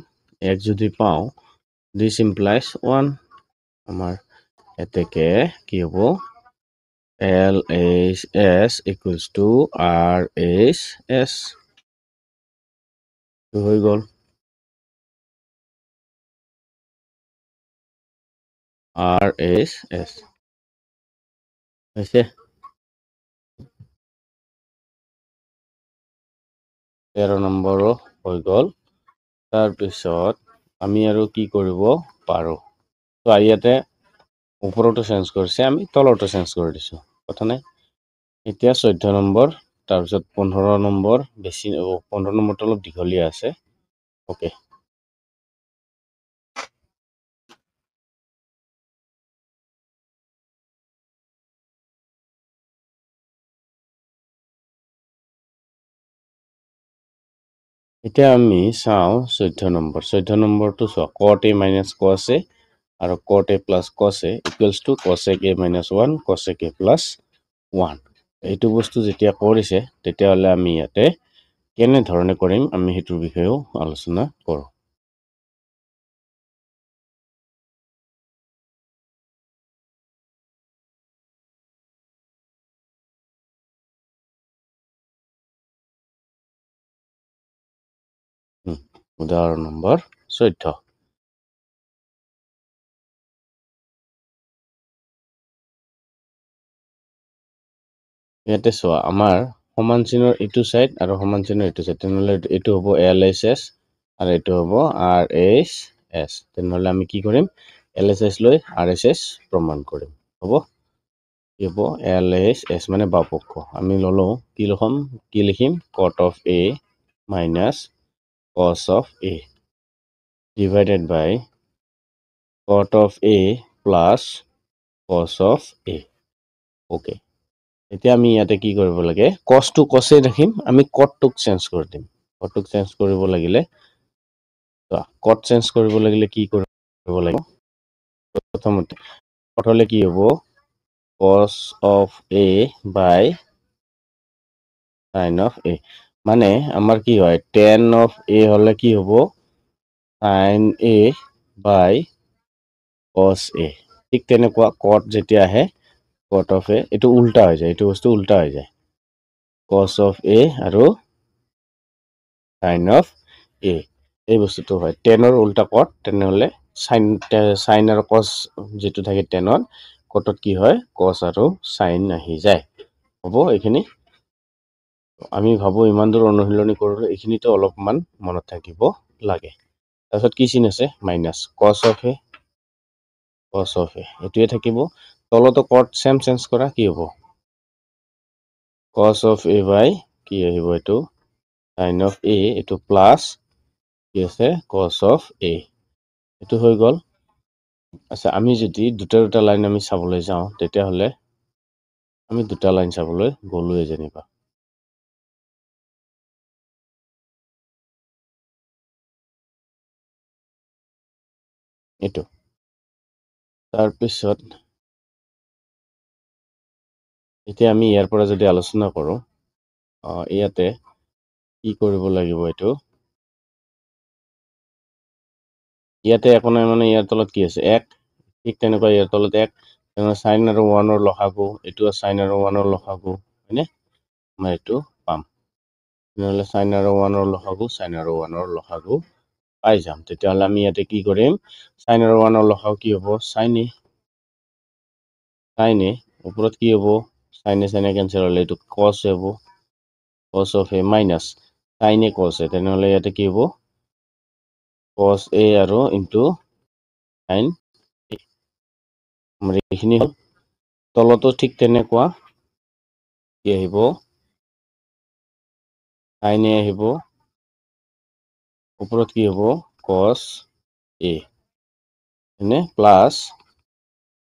1 যদি পাওঁ দিছ ইমপ্লাইজ 1 আমাৰ এতেকে কি হ'ব LHS equals to RHS হৈ গ'ল RHS হৈছে 13 নম্বৰো হৈ গ'ল তাৰপিছত আমি আৰু কি কৰিব পাৰোঁ তো ইয়াতে ওপৰতো চেঞ্জ কৰিছে আমি তলতো চেঞ্জ কৰি দিছোঁ কথা নাই এতিয়া 14 নম্বৰ তাৰপিছত 15 নম্বৰ বেছি 15 নম্বৰটো অলপ দীঘলীয়া আছে অ'কে এতিয়া আমি চাওঁ 14 নম্বৰটো চোৱা cot a minus cos a আৰু cot a plus cos a equals to cosec a minus 1 cosec a plus 1 এইটো বস্তু যেতিয়া কৰিছে তেতিয়াহ'লে আমি ইয়াতে কেনেধৰণে কৰিম আমি সেইটোৰ বিষয়েও আলোচনা কৰোঁ উদাহৰণ নম্বৰ 14। ইয়াতে চোৱা আমাৰ সমান চিহ্নৰ এইটো চাইড আৰু সমান চিহ্নৰ এইটো চাইড, তেনেহ'লে এইটো হ'ব LHS আৰু এইটো হ'ব RHS। তেনেহ'লে আমি কি কৰিম, LHS লৈ RHS প্ৰমাণ কৰিম। হ'ব, কি হ'ব LHS মানে বাওপক্ষ। আমি ল'লো কি লিখিম cot of A minus cos of A divided by cot of A plus cos of A. Okay, এতিয়া আমি ইয়াতে কি কৰিব লাগে, cosটো cosে ৰাখিম, আমি cotটোক চেঞ্জ কৰি দিম। cotটোক চেঞ্জ কৰিব লাগিলে cot চেঞ্জ কৰিব লাগিলে কি কৰিব লাগিব, প্ৰথমতে cot হ'লে কি হ'ব cos of A by sin of A। মানে আমাৰ কি হয়, tan of A হ'লে কি হ'ব sin A by cos A। ঠিক তেনেকুৱা cot যেতিয়া আহে cot of A, এইটো উল্টা হৈ যায়, এইটো বস্তু উল্টা হৈ যায়, cos of A আৰু sin of A এই বস্তুটো হয়। টেনৰ উল্টা cot, তেনেহ'লে sin আৰু cos যিটো থাকে টেনত, cotত কি হয় cos আৰু sin আহি যায়। হ'ব, এইখিনি আমি ভাবোঁ ইমান দূৰ অনুশীলনী কৰিলোঁ, এইখিনিতো অলপমান মনত থাকিব লাগে। তাৰপিছত কি চিন আছে মাইনাছ, cos of A এইটোৱে থাকিব। তলতো cot চেঞ্জ কৰা, কি হ'ব cos of A by কি আহিব এইটো sin of A, এইটো প্লাছ কি আছে cos of A, এইটো হৈ গ'ল। আচ্ছা, আমি যদি দুটা লাইন আমি চাবলৈ যাওঁ, তেতিয়াহ'লে আমি দুটা লাইন চাবলৈ গ'লোৱে যেনিবা। এইটো তাৰপিছত এতিয়া আমি ইয়াৰ পৰা যদি আলোচনা কৰোঁ, ইয়াতে কি কৰিব লাগিব, এইটো ইয়াতে একো নাই, মানে ইয়াৰ তলত কি আছে 1, ঠিক তেনেকুৱা ইয়াৰ তলত 1, sin আৰু 1ৰ লসাগু, এইটো sin আৰু 1ৰ লসাগু, হয়নে, মই এইটো পাম। তেনেহ'লে sin আৰু 1ৰ লসাগু পাই যাম। তেতিয়াহ'লে আমি ইয়াতে কি কৰিম, sin আৰু 1ৰ লসাগু কি হ'ব sin A, ওপৰত কি হ'ব sin A কেঞ্চেল হ'লে এইটো cos হ'ব, cos of A minus sin A cos A, তেনেহ'লে ইয়াতে কি হ'ব cos A আৰু ইনটু sin A। আমাৰ এইখিনি হ'ল। তলতো ঠিক তেনেকুৱা কি আহিব sin A আহিব, ওপৰত কি হ'ব cos A, হয়নে, প্লাছ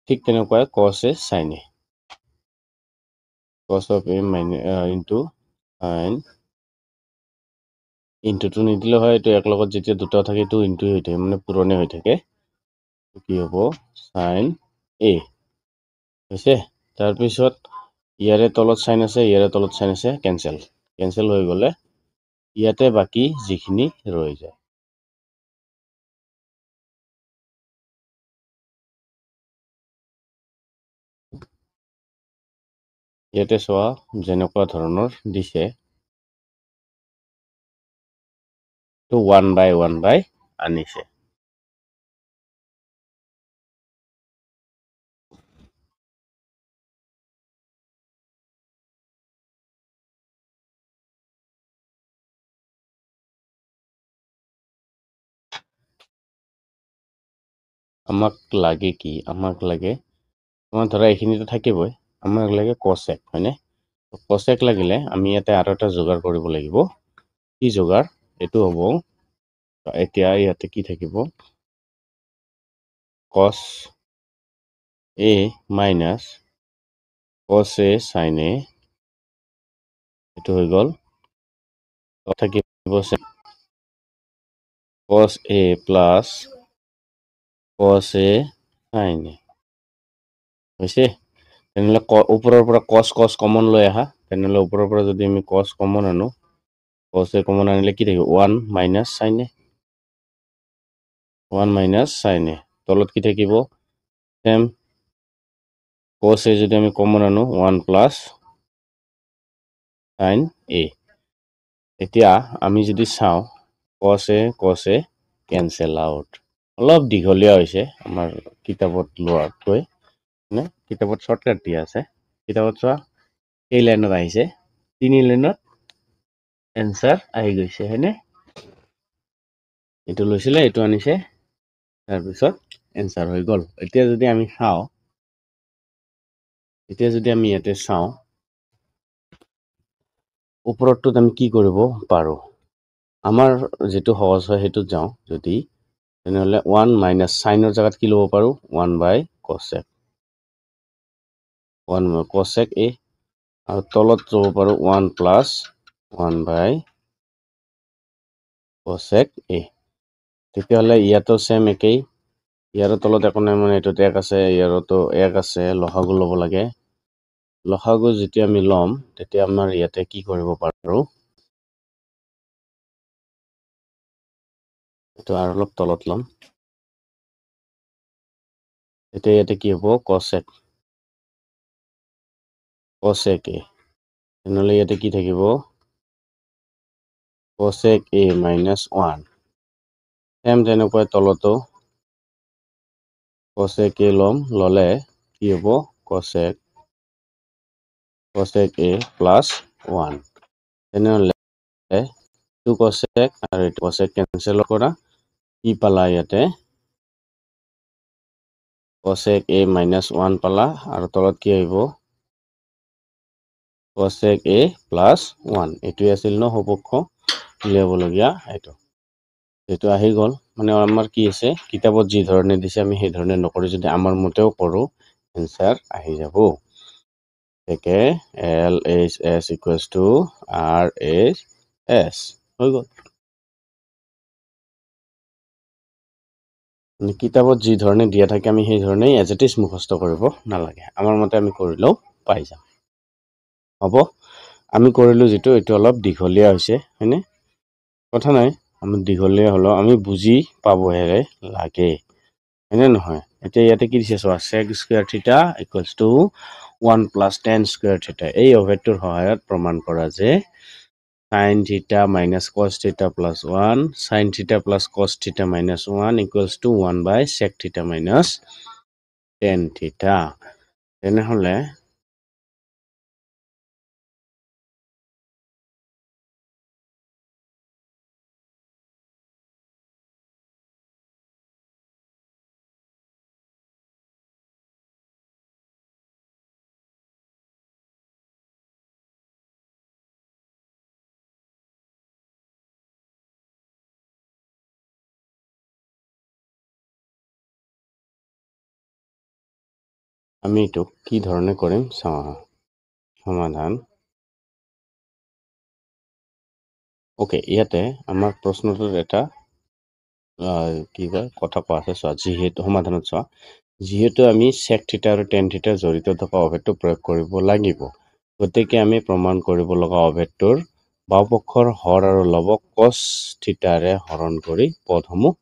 ঠিক তেনেকুৱাই cos A sin A, cos of A into sin, ইনটুটো নিদিলে হয়, এইটো এক লগত যেতিয়া দুটা থাকে এইটো ইনটু হৈ থাকে, মানে পূৰণে হৈ থাকে, কি হ'ব sin A হৈছে। তাৰপিছত ইয়াৰে তলত sin আছে, ইয়াৰে তলত sin আছে, কেঞ্চেল হৈ গ'লে ইয়াতে বাকী যিখিনি ৰৈ যায়। ইয়াতে চোৱা যেনেকুৱা ধৰণৰ দিছে, তো 1 by 1 by আনিছে। আমাক লাগে কি, আমাক লাগে, আমাৰ ধৰা এইখিনিতো থাকিবই, আমাক লাগে cosec, হয়নে, cosec লাগিলে আমি ইয়াতে আৰু এটা যোগাৰ কৰিব লাগিব। কি যোগাৰ, এইটো হ'ব, এতিয়া ইয়াতে কি থাকিব cos A minus cos A sin A, এইটো হৈ গ'ল, থাকিব cos A plus cos A sin A হৈছে। তেনেহ'লে ওপৰৰ পৰা cos কমন লৈ আহা, তেনেহ'লে ওপৰৰ পৰা যদি আমি cos কমন আনো, cos A কমন আনিলে কি থাকিব 1 minus sin A, 1 minus sin A, তলত কি থাকিব চেম, cos A যদি আমি কমন আনো 1 প্লাছ sin A। এতিয়া আমি যদি চাওঁ cos a cancel out অলপ দীঘলীয়া হৈছে আমাৰ কিতাপত লোৱাতকৈ নে কিতাপত শৰ্টকাট দিয়া আছে কিতাপত চোৱা এই লাইনত আহিছে 3 লাইনত এনসাৰ আহি গৈছে হয়নে এইটো লৈছিলে এইটো আনিছে তাৰ পিছত এনসাৰ হৈ গল এতিয়া যদি আমি চাও ইয়াতে চাও ওপৰতটো আমি কি কৰিব পাৰো আমাৰ যেটো সহজ হয় হেতু যাও যদি তেনেহলে 1 মাইনাস সাইনৰ জায়গাত কি লব পাৰো 1 বাই cosec 1 cosec a আৰু তলত লব পাৰো 1 প্লাস 1 বাই cosec a তেতিয়াহলে ইয়াতো সেম একেই ইয়াৰ তলত একো নাই মানে এটোত 1 আছে ইয়াৰতো 1 আছে লসাগু লব লাগে লসাগু যেতিয়া আমি লম তেতিয়া আমাৰ ইয়াতে কি কৰিব পাৰো এটো আৰু অলপ তলত লম এতিয়া ইয়াতে কি হ'ব cosec a তেনেহলে ইয়াতে কি থাকিব cosec a minus 1 সেম তেনেকৈ তলতো cosec a লম ললে কি হ'ব cosec a plus 1 তেনেহলে 2 cosec আৰু 2 cosec cancel কৰা কি পালা ইয়াতে cosec a minus 1 পালা আৰু তলত কি আহিব cosec a plus 1 এটো আছিল ন হপক্ষ উলিয়াব লগিয়া এটো আহি গল মানে আমাৰ কি আছে কিতাপত যি ধৰণে দিছে আমি সেই ধৰণে নকৰি যদি আমাৰ মতেও কৰো এনসার আহি যাব একে L H S equals to R H S হৈ গল কিতাপত যি ধৰণে দিয়া থাকে আমি সেই ধৰণে এজ ইট ইজ মুখস্থ কৰিব নালাগে আমাৰ মতে আমি কৰিলেও পাই যাম হ'ব আমি কৰিলো যেটো এটো অলপ দীঘলীয়া হৈছে হয়নে কথা নাই আমি দীঘলীয়া হলো আমি বুজি পাবহে লাগে হয়নে নহয় এতিয়া ইয়াতে কি দিছে চোৱা sec square theta equals to 1 plus tan square theta এই অভেদটোৰ সহায়ত প্ৰমাণ কৰা যে sin theta minus cos theta plus 1 sin theta plus cos theta minus 1 equals to 1 by sec theta minus tan theta তেনেহলে আমি এটো কি ধৰণে কৰিম চাও সমাধান ওকে ইয়াতে আমাৰ প্ৰশ্নটোৰ এটা কি কয় কথা কোৱা আছে চোৱা যিহেতু সমাধানত চোৱা যিহেতু আমি sec theta আৰু tan theta জড়িত থকা অভেদটো প্ৰয়োগ কৰিব লাগিব গতিকে আমি প্ৰমাণ কৰিব লগা অভেদটোৰ বাওপক্ষৰ হৰ আৰু লবক cos theta ৰে হৰণ কৰি পদসমূহ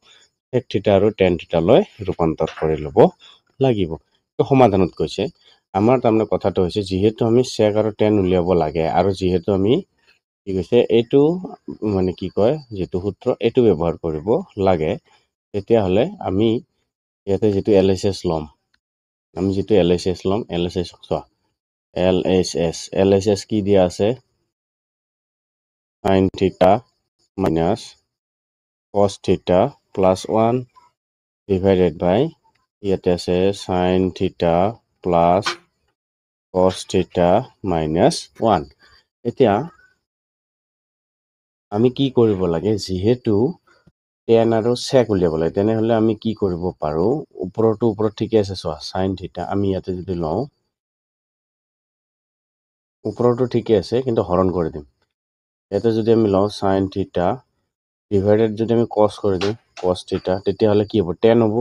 sec theta আৰু tan theta লৈ ৰূপান্তৰ কৰি লব লাগিব সমাধানত কৈছে আমাৰ তাৰমানে কথাটো হৈছে যিহেতু আমি sec আৰু tan উলিয়াব লাগে আৰু যিহেতু আমি কি কৈছে এইটো মানে কি কয় যেটো সূত্ৰ এইটো ব্যৱহাৰ কৰিব লাগে তেতিয়া হলে আমি ইয়াতে যেটো LHS লম আমি যেটো LHS লম LHS চোৱা LHS কি দিয়া আছে sin theta minus cos theta plus 1 divided by ইয়াতে আছে sin theta plus cos theta minus 1 এতিয়া আমি কি কৰিব লাগে যিহেতু tan আৰু sec উলিয়াব লাগে তেনেহলে আমি কি কৰিব পাৰো ওপৰত ঠিকে আছে চোৱা sin theta আমি ইয়াতে যদি লও ওপৰটো ঠিকে আছে কিন্তু হৰণ কৰি দিম ইয়াতে যদি আমি লও sin theta ডিভাইডেড যদি আমি cos কৰি দিম cos theta তেতিয়া হলে কি হ'ব tan হ'ব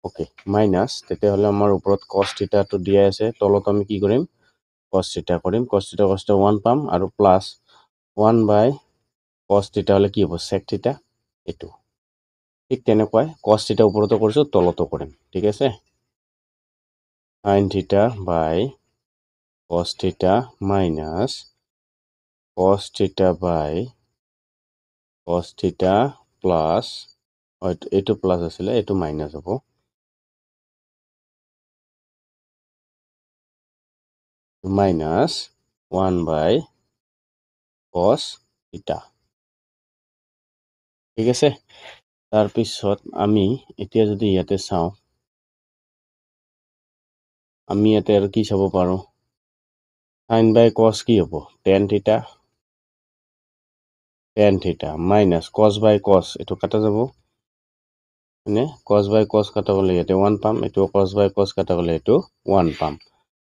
ওকে মাইনাস তেতিয়া হলে আমাৰ ওপৰত cos theta টো দিয়া আছে তলত আমি কি কৰিম cos theta কৰিম cos theta 1 পাম আৰু প্লাস 1 বাই cos theta হলে কি হ'ব sec theta এটো ঠিক তেনেকৈ cos theta ওপৰতো কৰিছো তলতো কৰিম ঠিক আছে sin theta by cos theta minus cos theta by cos theta plus এইটো প্লাছ আছিলে এইটো মাইনাছ হ'ব মাইনাছ 1/cos থিটা ঠিক আছে তাৰপিছত আমি এতিয়া যদি ইয়াতে চাওঁ আমি ইয়াতে আৰু কি চাব পাৰোঁ sin/cos কি হ'ব tan থিটা মাইনাছ cos/cos এইটো কাটা যাব মানে cos/cos কাটা গ'লে ইয়াতে 1 পাম এইটো cos/cos কাটা গ'লে এইটো 1 পাম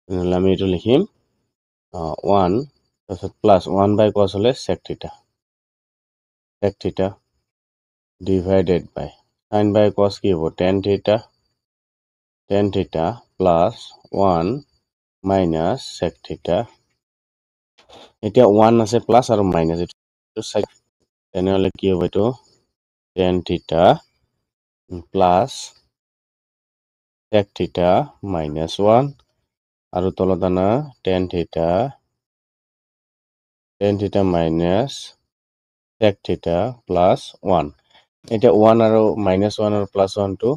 তেনেহ'লে আমি এইটো লিখিম 1 তাৰপিছত প্লাছ 1/cos হ'লে sec থিটা ডিভাইডেড বাই sin/cos কি হ'ব tan থিটা প্লাছ 1 মাইনাছ sec থিটা এতিয়া 1 আছে প্লাছ আৰু মাইনাছ এইটো sec তেনেহ'লে কি হ'ব এইটো tan থিটা প্লাছ sec থিটা মাইনাছ 1 আৰু তলত আনা tan থিটা মাইনাছ sec থিটা প্লাছ 1 এতিয়া 1 আৰু মাইনাছ 1 আৰু প্লাছ 1টো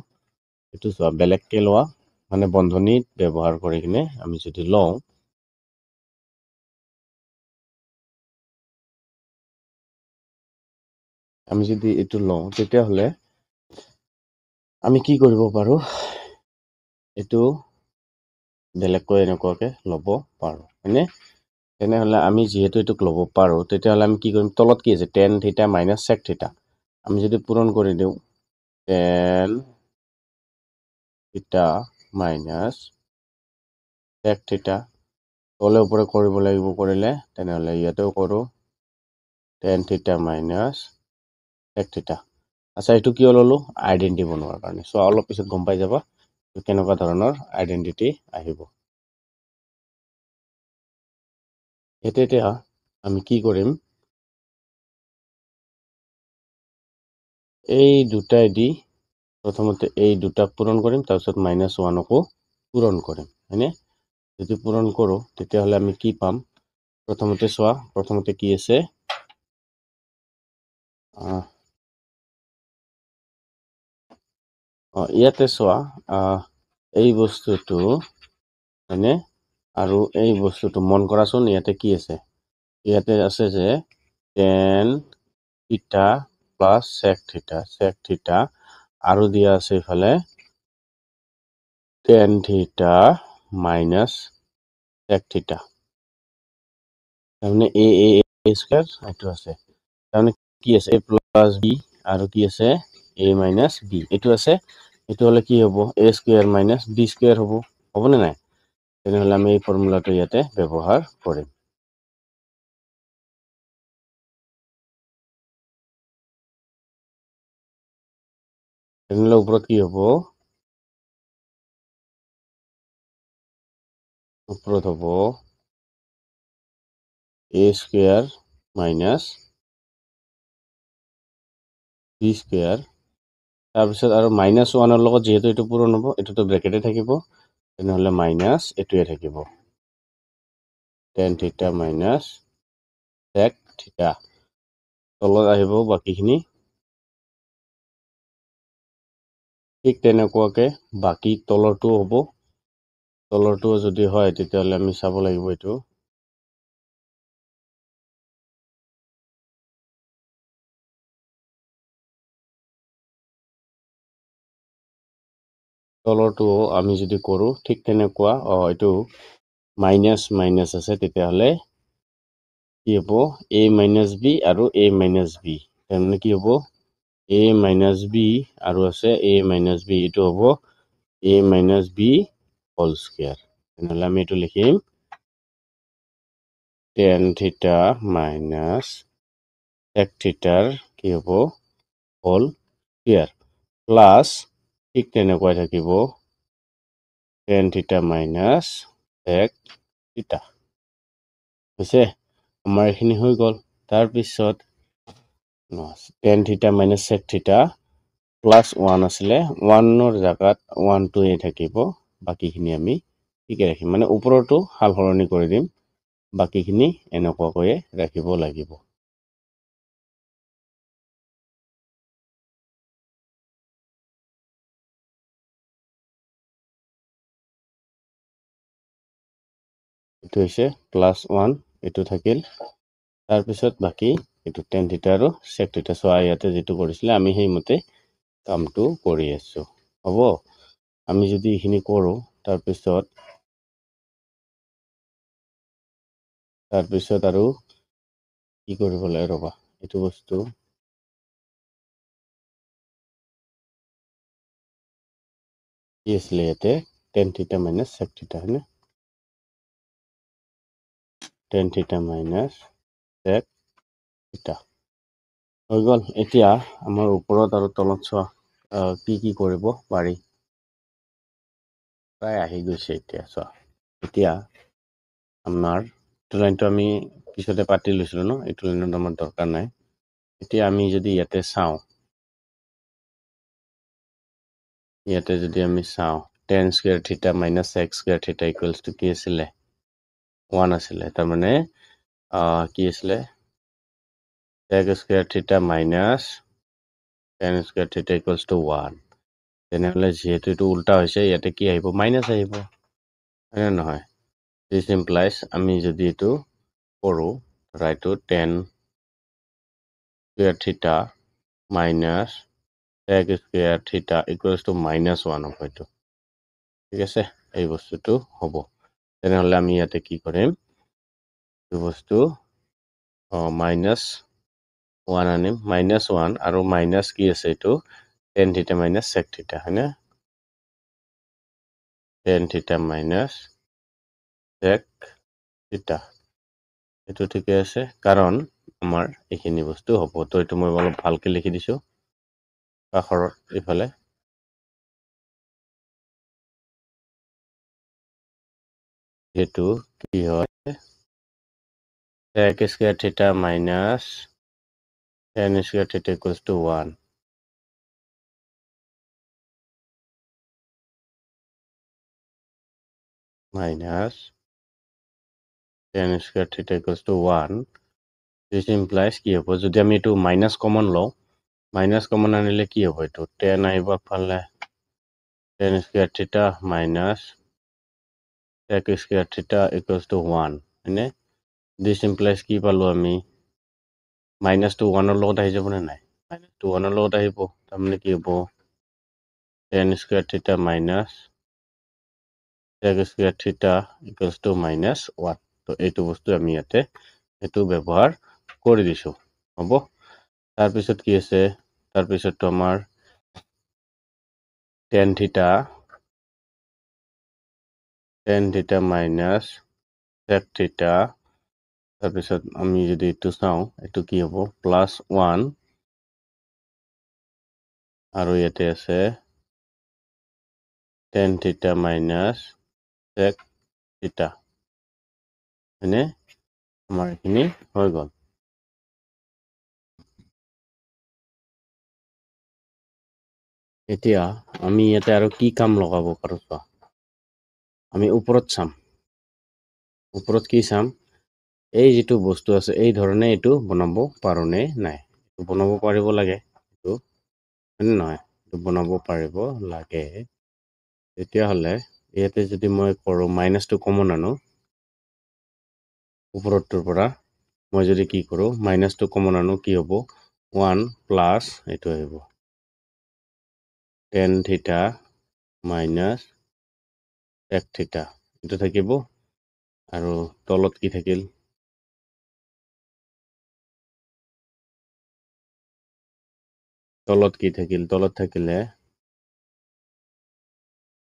এইটো চোৱা বেলেগকে লোৱা মানে বন্ধনীত ব্যৱহাৰ কৰি কিনে আমি যদি লওঁ আমি যদি এইটো লওঁ তেতিয়াহ'লে আমি কি কৰিব পাৰোঁ এইটো বেলেগকৈ এনেকুৱাকে ল'ব পাৰোঁ হয়নে তেনেহ'লে আমি যিহেতু এইটোক ল'ব পাৰোঁ তেতিয়াহ'লে আমি কি কৰিম তলত কি আছে tan থিটা মাইনাছ sec থিটা আমি যদি পূৰণ কৰি দিওঁ tan থিটা মাইনাছ sec থিটা তলে ওপৰে কৰিব লাগিব কৰিলে তেনেহ'লে ইয়াতেও কৰোঁ tan থিটা মাইনাছ sec থিটা আচ্ছা এইটো কিয় ল'লোঁ আইডেণ্টি বনোৱাৰ কাৰণে চ' অলপ পিছত গম পাই যাবা কেনেকুৱা ধৰণৰ আইডেণ্টিটি আহিব এতিয়া আমি কি কৰিম এই দুটাই দি প্ৰথমতে এই দুটাক পূৰণ কৰিম তাৰপিছত -1কো পূৰণ কৰিম হয়নে যদি পূৰণ কৰোঁ তেতিয়াহ'লে আমি কি পাম প্ৰথমতে চোৱা প্ৰথমতে কি আছে ইয়াতে চোৱা এই বস্তুটো হয়নে আৰু এই বস্তুটো মন কৰাচোন ইয়াতে কি আছে ইয়াতে আছে যে tan থিটা প্লাছ sec থিটা আৰু দিয়া আছে ইফালে tan থিটা মাইনাছ sec থিটা তাৰমানে a স্কয়াৰ এইটো আছে তাৰমানে কি আছে a প্লাছ b আৰু কি আছে a মাইনাছ b এইটো আছে এইটো হ'লে কি হ'ব a square minus b square হ'বনে নাই তেনেহ'লে আমি এই ফৰ্মুলাটো ইয়াতে ব্যৱহাৰ কৰিম তেনেহ'লে ওপৰত কি হ'ব ওপৰত হ'ব a square minus b square তাৰপিছত আৰু -1ৰ লগত যিহেতু এইটো পূৰণ হ'ব এইটোতো ব্ৰেকেটে থাকিব তেনেহ'লে মাইনাছ এইটোৱে থাকিব tan থিটা মাইনাছ sec থিটা তলত আহিব বাকীখিনি ঠিক তেনেকুৱাকে বাকী তলৰটো হ'ব তলৰটো যদি হয় তেতিয়াহ'লে আমি চাব লাগিব এইটো তলৰটো আমি যদি কৰোঁ ঠিক তেনেকুৱা এইটো মাইনাছ আছে তেতিয়াহ'লে কি হ'ব a মাইনাছ b আৰু a মাইনাছ b তাৰমানে কি হ'ব a মাইনাছ b আৰু আছে a মাইনাছ b এইটো হ'ব a minus b whole square তেনেহ'লে আমি এইটো লিখিম tan থিটা মাইনাছ sec থিটাৰ কি হ'ব হোল স্কয়াৰ প্লাছ ঠিক তেনেকুৱাই থাকিব tan থিটা মাইনাছ sec থিটা হৈছে আমাৰ এইখিনি হৈ গ'ল তাৰপিছত tan থিটা মাইনাছ sec থিটা প্লাছ 1 আছিলে 1ৰ জাগাত 1টোৱে থাকিব বাকীখিনি আমি ঠিকে ৰাখিম মানে ওপৰতো সাল সলনি কৰি দিম বাকীখিনি এনেকুৱাকৈয়ে ৰাখিব লাগিব এইটো হৈছে +1 এইটো থাকিল তাৰপিছত বাকি এইটো tan θ আৰু sec θ চোৱা ইয়াতে যেটো কৰিছিলে আমি সেইমতে কামটো কৰি আছো হ'ব আমি যদি এইখিনি কৰো তাৰপিছত আৰু কি কৰিব লাগে ৰবা এইটো বস্তু কি আছিলে ইয়াতে tan θ - sec θ হয়নে tan θ - sec θ হৈ গ'ল এতিয়া আমাৰ ওপৰত আৰু তলত চোৱা কি কৰিব পাৰি প্ৰায় আহি গৈছে এতিয়া চোৱা এতিয়া আমাৰ এইটো লাইনটো আমি পিছতে পাতি লৈছিলো ন এইটো লাইনত আমাৰ দৰকাৰ নাই এতিয়া আমি যদি ইয়াতে চাওঁ ইয়াতে যদি আমি চাওঁ tan স্কয়ার θ - sec স্কয়ার θ = কি আছিলে 1 আছিলে তাৰ মানে কি আছিলে sec স্কয়ার θ - tan স্কয়ার θ = 1 তেনেহলে যেহেতু এটো উল্টা হৈছে ইয়াতে কি আহিব মাইনাস আহিব হয় না নহয় this implies আমি যদি এটো কৰো ৰাইটো tan square θ minus sec square θ equals to -1 হ'ব এইটো ঠিক আছে এই বস্তুটো হ'ব তেনেহলে আমি ইয়াতে কি কৰিম এই বস্তু -1 আনিম -1 আৰু মাইনাস কি আছে এইটো tan θ - sec θ হয়নে tan θ - sec θ এইটো ঠিকে আছে কাৰণ আমাৰ এইখিনি বস্তু হ'ব তো এইটো মই অলপ ভালকে লিখি দিছো কাখৰত ইফালে যেটো কি হয় sec square θ minus tan square θ equals to 1 minus tan square θ equals to 1 this implies কি হ'ব যদি আমি এটো মাইনাস কমন লও মাইনাস কমন আনিলে কি হ'ব এটো tan আহিব ফালে tan square θ minus sec square θ equals to 1 হয়নে this implies কি পালো আমি minus to 1 লগত আহি যাব না নাই minus to 1 লগত আহিব তাৰ মানে কি হ'ব tan square θ minus sec square θ equals to -1 তো এইটো বস্তু আমি ইয়াতে এটো ব্যৱহাৰ কৰি দিছো হ'ব তাৰপিছত কি আছে তাৰপিছত আমাৰ tan θ minus sec θ তাৰপিছত আমি যদি এটো চাওঁ এটো কি হ'ব +1 আৰু ইয়াতে আছে tan θ minus sec θ হয়নে আমাৰ এখিনি হৈ গ'ল এতিয়া আমি ইয়াতে আৰু কি কাম লগাব পাৰো চোৱা আমি ওপৰত চাম ওপৰত কি চাম এই যেটো বস্তু আছে এই ধৰণে এটো বনাব পাৰো নে নাই বনাব পাৰিব লাগে এটো হয়নে নহয় এটো বনাব পাৰিব লাগে তেতিয়া হলে ইয়াতে যদি মই কৰো মাইনাসটো কমন আনো ওপৰটোৰ পৰা মই যদি কি কৰো মাইনাসটো কমন আনো কি হ'ব 1 প্লাস এইটো আহিব tan θ minus sec θ এটো থাকিব আৰু তলত কি থাকিল তলত থাকিলে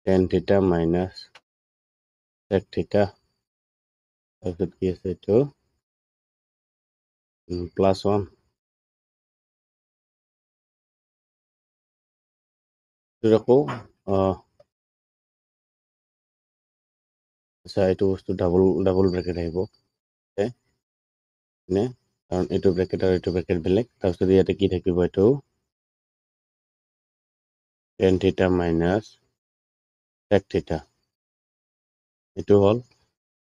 tan θ minus sec θ তাৰপিছত কি আছে এইটো +1 আকৌ আচ্ছা এইটো বস্তু ডাবল ব্ৰেকেট আহিব নে কাৰণ এইটো ব্ৰেকেট আৰু এইটো ব্ৰেকেট বেলেগ তাৰপিছত ইয়াতে কি থাকিব এইটো tan θ minus sec θ এইটো হল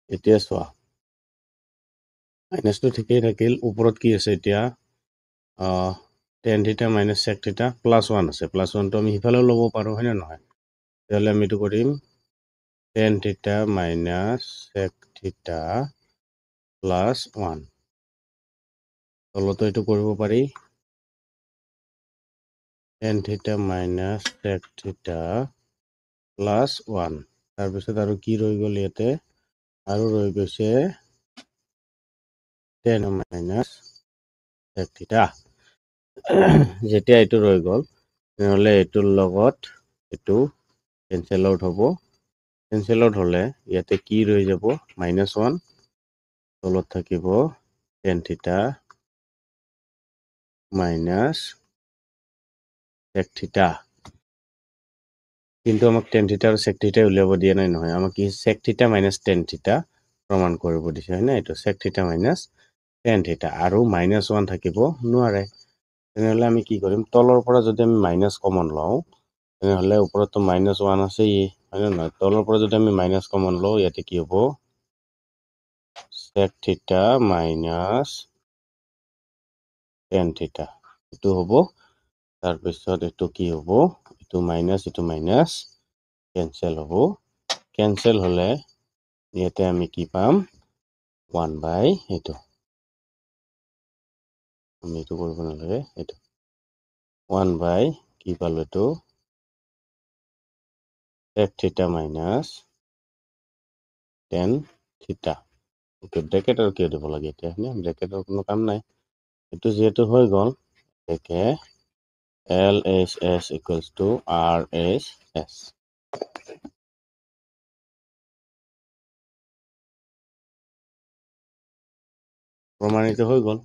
এতিয়া চোৱা মাইনাসটো ঠিকেই থাকিল ওপৰত কি আছে এতিয়া tan θ minus sec θ +1 আছে +1 টো আমি হিফালেও ল'ব পাৰো হয় না নহয় তেতিয়াহ'লে আমি এইটো কৰিম tan theta minus sec theta plus 1 তলতো এইটো কৰিব পাৰি tan theta minus sec theta plus 1 তাৰপিছত আৰু কি ৰৈ গ'ল ইয়াতে আৰু ৰৈ গৈছে tan minus sec theta যেতিয়া এইটো ৰৈ গ'ল নহ'লে এইটোৰ লগত এইটো কেনসেল আউট হ'ব কেনসেল আউট হ'লে ইয়াতে কি ৰৈ যাব -1 তলত থাকিব tan theta minus sec theta কিন্তু আমাক tan theta আৰু sec theta উলিয়াব দিয়া নাই নহয় আমাক কি sec theta minus tan theta প্ৰমাণ কৰিব দিছে হয় না এইটো sec theta minus tan theta আৰু -1 থাকিব নোৱাৰে তেনেহ'লে আমি কি কৰিম তলৰ পৰা যদি আমি মাইনাস কমন লওঁ তেনেহ'লে ওপৰতো -1 আছে হয় না নহয় তলৰ পৰা যদি আমি মাইনাস কমন লওঁ ইয়াতে কি হ'ব sec theta minus tan theta এইটো হ'ব তাৰপিছত এইটো কি হ'ব এইটো মাইনাস কেনসেল হ'ব কেনসেল হ'লে ইয়াতে আমি কি পাম 1 বাই এইটো আমি এইটো কৰিব নালাগে এইটো 1 বাই কি পালো এইটো sec theta minus tan theta okay bracket আৰু কিয় দিব লাগে এতিয়া হয়নে ব্ৰেকেটৰ কোনো কাম নাই এইটো যেহেতু হৈ গ'ল একে LHS equals to RHS প্ৰমাণিত হৈ গ'ল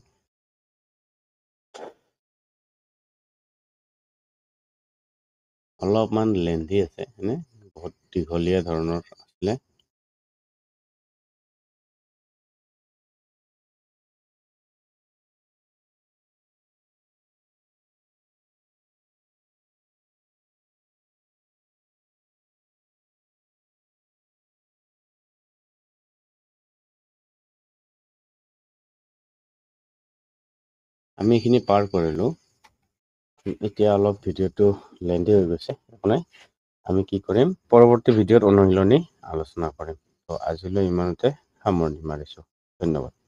অলপমান লেন্থি আছে হয়নে বহুত দীঘলীয়া ধৰণৰ আছিলে আমি এইখিনি পাৰ কৰিলোঁ এতিয়া অলপ ভিডিঅ'টো লেন্থি হৈ গৈছে একো নাই আমি কি কৰিম পৰৱৰ্তী ভিডিঅ'ত অনুশীলনী আলোচনা কৰিম তো আজিলৈ ইমানতে সামৰণি মাৰিছোঁ ধন্যবাদ